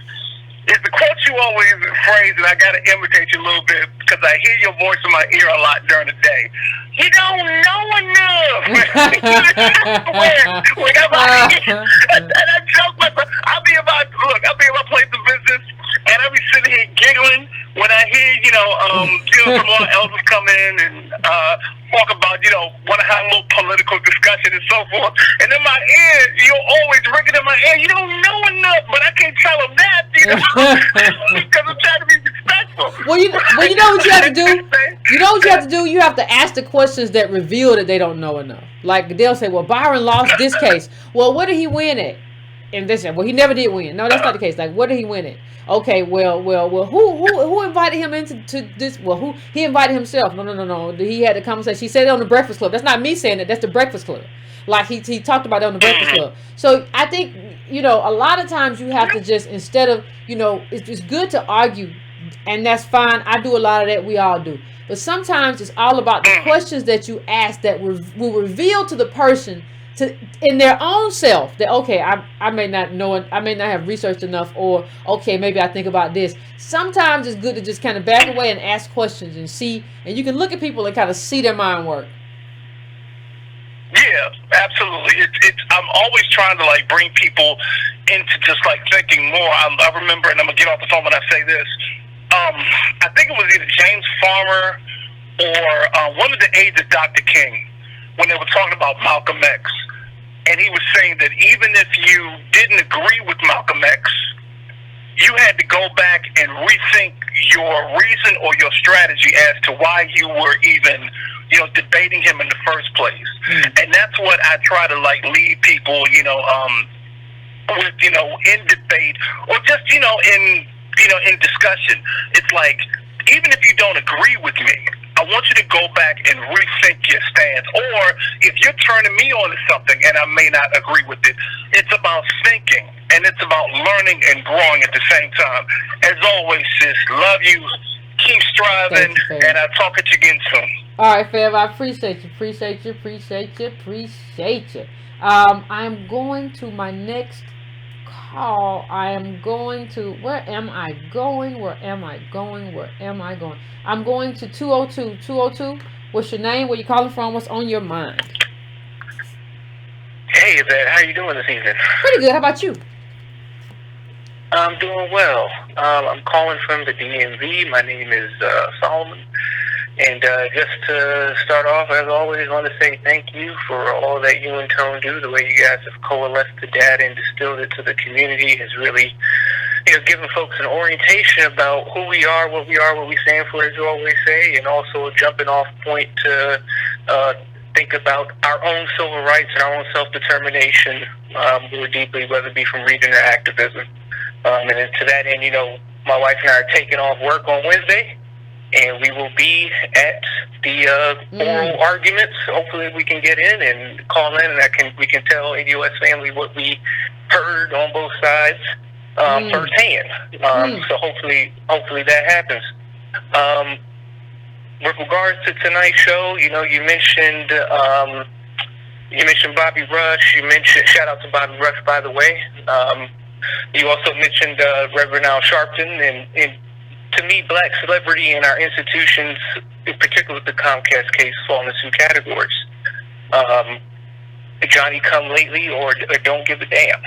is the quote you always phrase, and I got to imitate you a little bit because I hear your voice in my ear a lot during the day. You don't know enough. And I joke myself. I'll be about place of business, and I'll be sitting here giggling when I hear, some more elders come in and talk about, want to have a little political discussion and so forth. And in my ear, you're always ringing in my ear. You don't know enough, but I can't tell them that, because I'm trying to be respectful. Well, you know what you have to do? You know what you have to do? You have to ask the questions that reveal that they don't know enough. Like, they'll say, well, Byron lost this case. Well, what did he win at? And they say, well, he never did win. No, that's not the case. Like, what did he win at? Okay, well, who invited him into this? Well, he invited himself. No. He had a conversation. He said it on the Breakfast Club. That's not me saying it. That's the Breakfast Club. Like, he talked about it on the Breakfast Club. So I think, a lot of times you have to just, instead of, it's good to argue, and that's fine. I do a lot of that. We all do. But sometimes it's all about the questions that you ask that will reveal to the person in their own self that, okay, I may not know it, I may not have researched enough, or okay, maybe I think about this. Sometimes it's good to just kind of back away and ask questions and see, and you can look at people and kind of see their mind work. Yeah, absolutely. I'm always trying to bring people into just thinking more. I remember, and I'm gonna get off the phone when I say this. I think it was either James Farmer or one of the aides of Dr. King when they were talking about Malcolm X. And he was saying that even if you didn't agree with Malcolm X, you had to go back and rethink your reason or your strategy as to why you were even, debating him in the first place. And that's what I try to lead people, with, in debate or just, in discussion. It's like, even if you don't agree with me, I want you to go back and rethink your stance. Or if you're turning me on to something and I may not agree with it, it's about thinking and it's about learning and growing at the same time. As always, sis, love you. keep striving, Thank you, fam. and I'll talk at you again soon. All right, fam. I appreciate you. I'm going to my next call. I am going to. Where am I going? I'm going to 202. 202. What's your name? Where you calling from? What's on your mind? Hey, Yvette, how you doing this evening? Pretty good. How about you? I'm doing well. I'm calling from the DMV. My name is Solomon. And just to start off, as always, I want to say thank you for all that you and Tone do. The way you guys have coalesced the data and distilled it to the community has really, given folks an orientation about who we are, what we stand for, as you always say, and also a jumping off point to think about our own civil rights and our own self-determination really deeply, whether it be from reading or activism. And then to that end, my wife and I are taking off work on Wednesday, and we will be at the oral arguments. Hopefully we can get in and call in, and we can tell ADOS family what we heard on both sides firsthand. So hopefully that happens. With regards to tonight's show, you mentioned Bobby Rush. Shout out to Bobby Rush, by the way. You also mentioned Reverend Al Sharpton, and to me, black celebrity in our institutions, in particular with the Comcast case, fall into two categories: Johnny come lately or don't give a damn.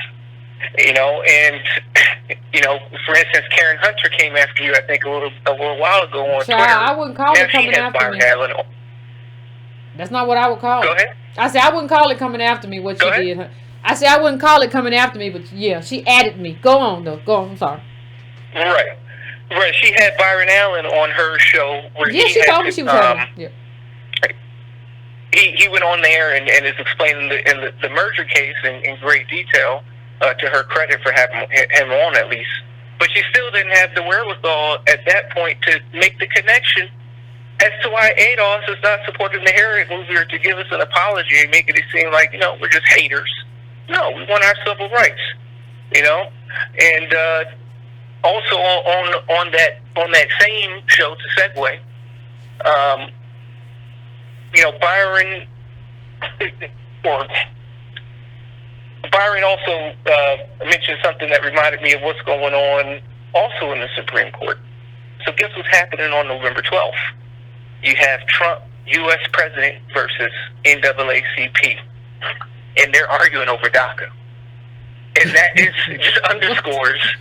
And for instance, Karen Hunter came after you, I think, a little while ago on Twitter. I wouldn't call it coming after me. That's not what I would call it. Go ahead. I said I wouldn't call it coming after me. What she did. I said I wouldn't call it coming after me, but yeah, she added me. Go on, though. Go on. I'm sorry. Right. She had Byron Allen on her show. Where she told me she was having. Yeah. He went on there and is explaining the merger case in great detail, to her credit for having him on at least. But she still didn't have the wherewithal at that point to make the connection as to why ADOS is not supporting the Harriet movie, or to give us an apology and make it seem like, we're just haters. No, we want our civil rights, and also on that same show, to segue, Byron also mentioned something that reminded me of what's going on also in the Supreme Court. So guess what's happening on November 12th? You have Trump, U.S. President versus NAACP, and they're arguing over DACA. And that just underscores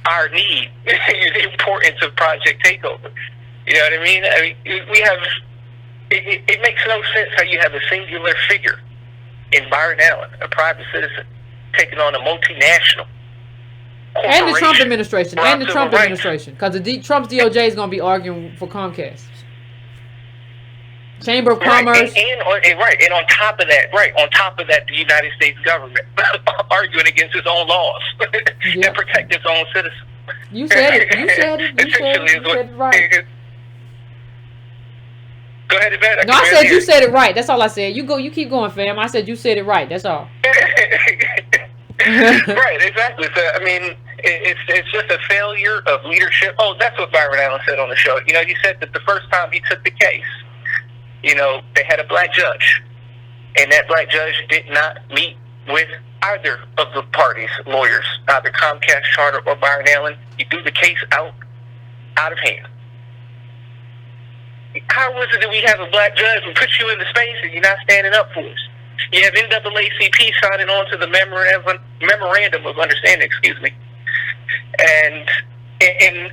our need, the importance of Project Takeover. You know what I mean? We have, it makes no sense how you have a singular figure in Byron Allen, a private citizen, taking on a multinational and the Trump administration, because Trump's DOJ is going to be arguing for Comcast. Chamber of Commerce. And on top of that, the United States government arguing against its own laws and protect its own citizens. You said it. You said it right. Go ahead, Yvette. No, I said you said it right. That's all I said. You keep going, fam. I said you said it right. That's all. Right, exactly. So, it's just a failure of leadership. Oh, that's what Byron Allen said on the show. He said that the first time he took the case, they had a black judge, and that black judge did not meet with either of the parties' lawyers, either Comcast, Charter, or Byron Allen. He threw the case out of hand. How was it that we have a black judge who puts you in the space and you're not standing up for us? You have NAACP signing on to the Memorandum of Understanding, and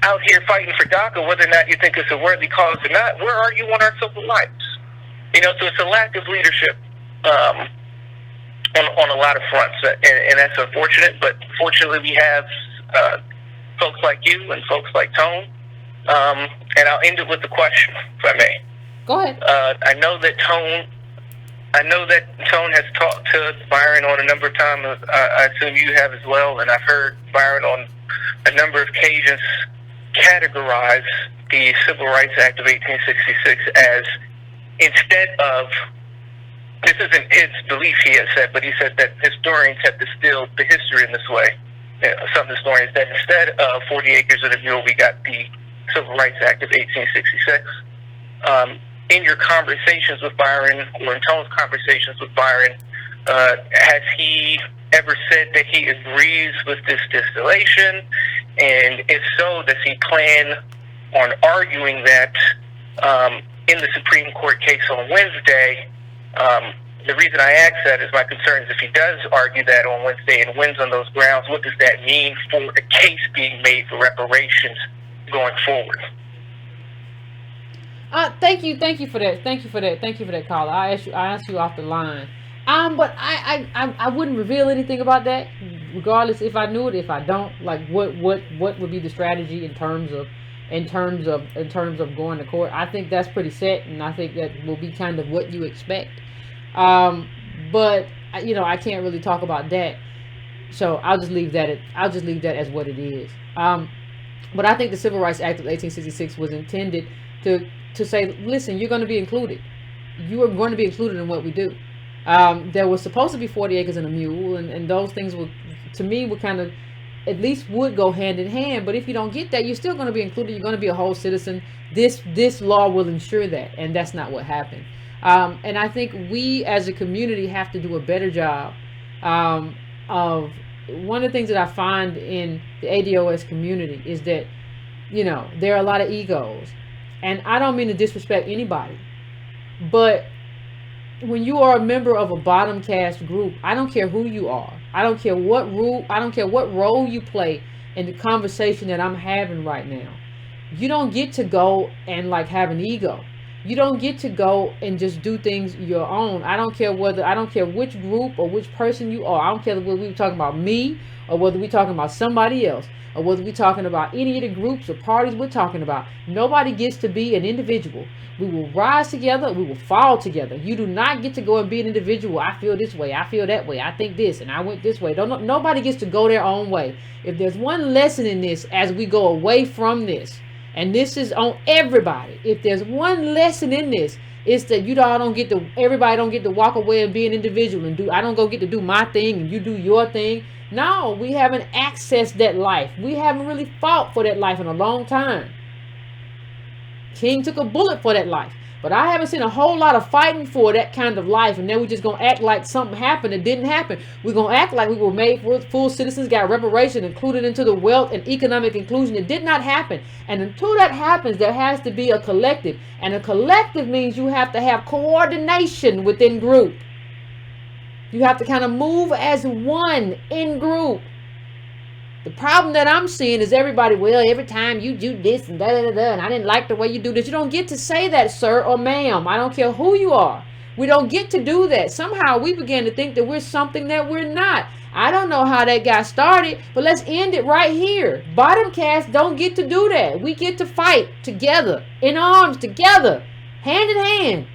out here fighting for DACA, whether or not you think it's a worthy cause or not. Where are you on our civil rights? So it's a lack of leadership on a lot of fronts, and that's unfortunate. But fortunately, we have folks like you and folks like Tone. And I'll end it with a question, if I may. Go ahead. I know that Tone has talked to Byron on a number of times. I assume you have as well. And I've heard Byron on a number of occasions categorize the Civil Rights Act of 1866 as, instead of, this isn't his belief, he has said, but he said that historians have distilled the history in this way. Some historians, that instead of 40 acres and a mule, we got the Civil Rights Act of 1866. In your conversations with Byron, or in Tone's conversations with Byron, has he ever said that he agrees with this distillation? And if so, does he plan on arguing that in the Supreme Court case on Wednesday? The reason I ask that is my concern is if he does argue that on Wednesday and wins on those grounds, what does that mean for the case being made for reparations going forward? Thank you for that, caller. I asked you off the line. But I wouldn't reveal anything about that, regardless if I knew it. If I don't, like, what would be the strategy in terms of going to court? I think that's pretty set, and I think that will be kind of what you expect. But I can't really talk about that, so I'll just leave that as what it is. But I think the Civil Rights Act of 1866 was intended to say, listen, you're going to be included. You are going to be included in what we do. There was supposed to be 40 acres and a mule, and those things would kind of, at least would go hand in hand. But if you don't get that, you're still going to be included. You're going to be a whole citizen. This law will ensure that, and that's not what happened. And I think we as a community have to do a better job of, one of the things that I find in the ADOS community is that, there are a lot of egos. And I don't mean to disrespect anybody, but when you are a member of a bottom caste group, I don't care who you are. I don't care what role you play in the conversation that I'm having right now. You don't get to go and have an ego. You don't get to go and just do things your own. I don't care which group or which person you are. I don't care whether we're talking about me or whether we're talking about somebody else, or whether we're talking about any of the groups or parties we're talking about. Nobody gets to be an individual. We will rise together. We will fall together. You do not get to go and be an individual. I feel this way. I feel that way. I think this, and I went this way. Nobody gets to go their own way. If there's one lesson in this as we go away from this, and this is on everybody, if there's one lesson in this, it's that everybody don't get to walk away and be an individual and I don't get to do my thing and you do your thing. No, we haven't accessed that life. We haven't really fought for that life in a long time. King took a bullet for that life. But I haven't seen a whole lot of fighting for that kind of life. And then we're just going to act like something happened that didn't happen. We're going to act like we were made full citizens, got reparation included into the wealth and economic inclusion. It did not happen. And until that happens, there has to be a collective. And a collective means you have to have coordination within group. You have to kind of move as one in group. The problem that I'm seeing is everybody, well, every time you do this and da-da-da-da, and I didn't like the way you do this. You don't get to say that, sir or ma'am. I don't care who you are. We don't get to do that. Somehow we began to think that we're something that we're not. I don't know how that got started, but let's end it right here. Bottom caste don't get to do that. We get to fight together, in arms together, hand in hand,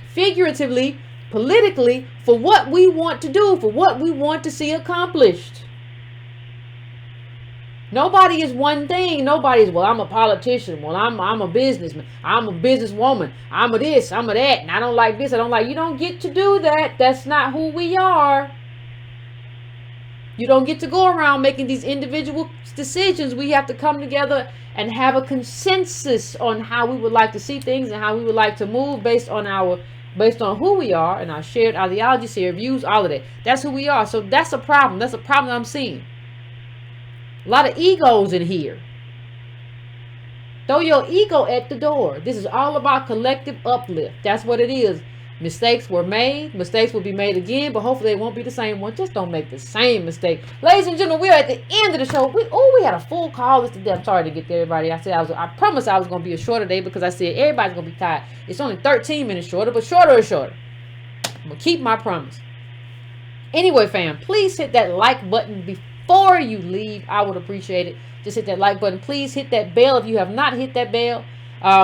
figuratively, politically, for what we want to do, for what we want to see accomplished. Nobody is one thing. Nobody's, well, I'm a politician. Well, I'm a businessman. I'm a businesswoman. I'm a this, I'm a that. And I don't like this. I don't like. You don't get to do that. That's not who we are. You don't get to go around making these individual decisions. We have to come together and have a consensus on how we would like to see things and how we would like to move based on who we are and our shared ideologies, shared views, all of that. That's who we are. So that's a problem. That's a problem that I'm seeing. A lot of egos in here. Throw your ego at the door. This is all about collective uplift. That's what it is. Mistakes were made. Mistakes will be made again, but hopefully they won't be the same one. Just don't make the same mistake. Ladies and gentlemen, we're at the end of the show. We had a full call list today. I'm sorry to get there, everybody. I promised I was going to be a shorter day because I said everybody's going to be tired. It's only 13 minutes shorter, but shorter is shorter. I'm going to keep my promise. Anyway, fam, please hit that like button before you leave. I would appreciate it. Just hit that like button. Please hit that bell if you have not hit that bell,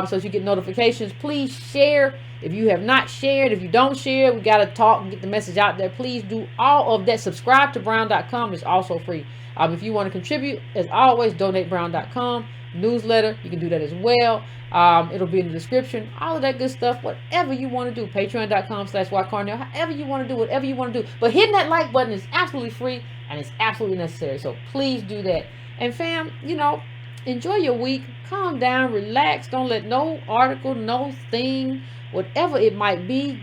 so you get notifications. Please share if you have not shared. If you don't share, we got to talk and get the message out there. Please do all of that. Subscribe to brown.com. It's also free. If you want to contribute, as always, donatebrown.com. Newsletter, you can do that as well. It'll be in the description. All of that good stuff. Whatever you want to do. Patreon.com/WattCarnell. However you want to do, whatever you want to do. But hitting that like button is absolutely free and it's absolutely necessary. So please do that. And fam, enjoy your week. Calm down, relax. Don't let no article, no thing, whatever it might be,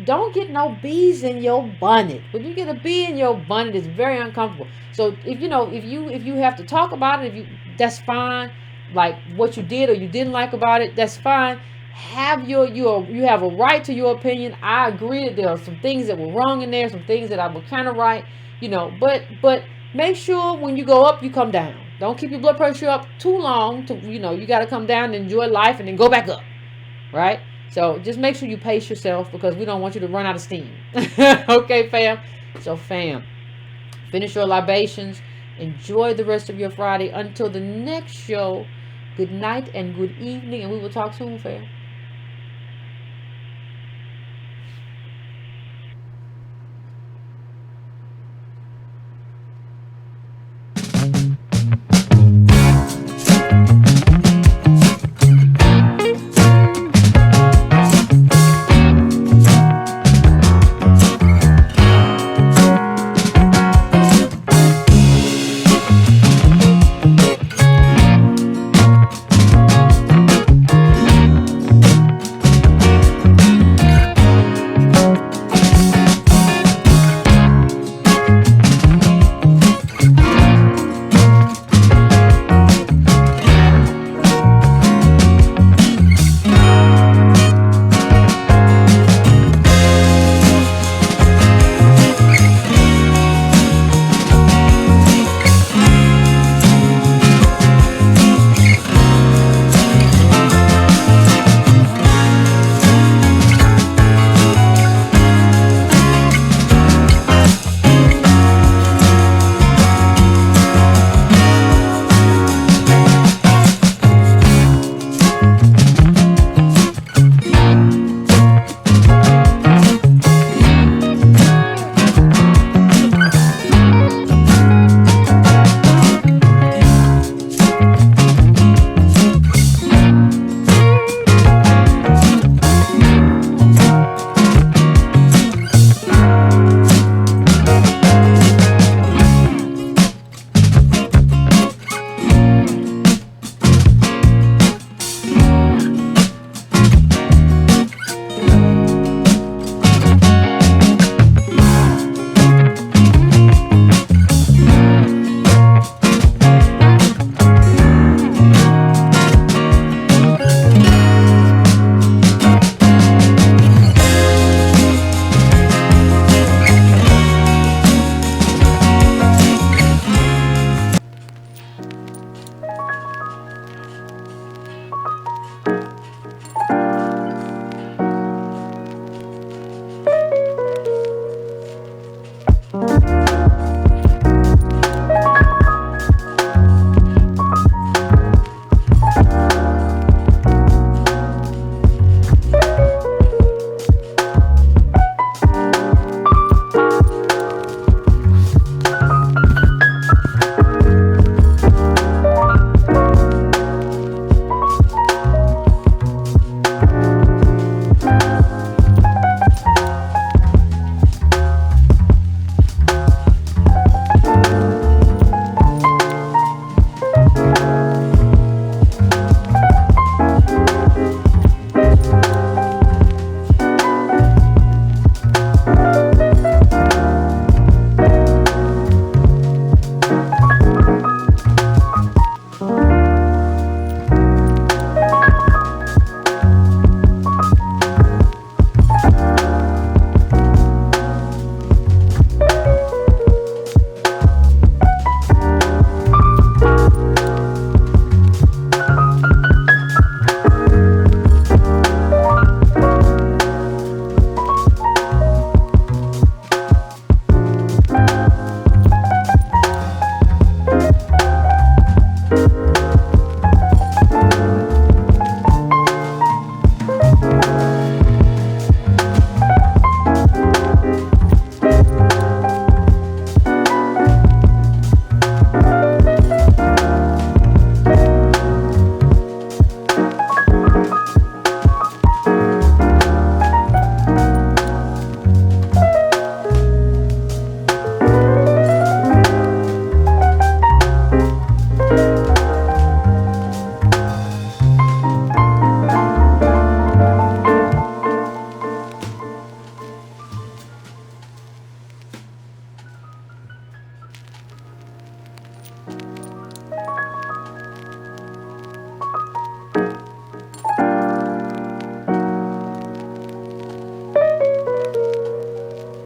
don't get no bees in your bonnet. When you get a bee in your bonnet, it's very uncomfortable. So if you have to talk about it, that's fine. Like what you did or you didn't like about it, that's fine. You have a right to your opinion. I agree that there are some things that were wrong in there, some things that I were kind of right, but make sure when you go up, you come down. Don't keep your blood pressure up too long. You got to come down and enjoy life and then go back up, right? So just make sure you pace yourself because we don't want you to run out of steam. Okay, fam? So, fam, finish your libations. Enjoy the rest of your Friday. Until the next show, good night and good evening. And we will talk soon, fam.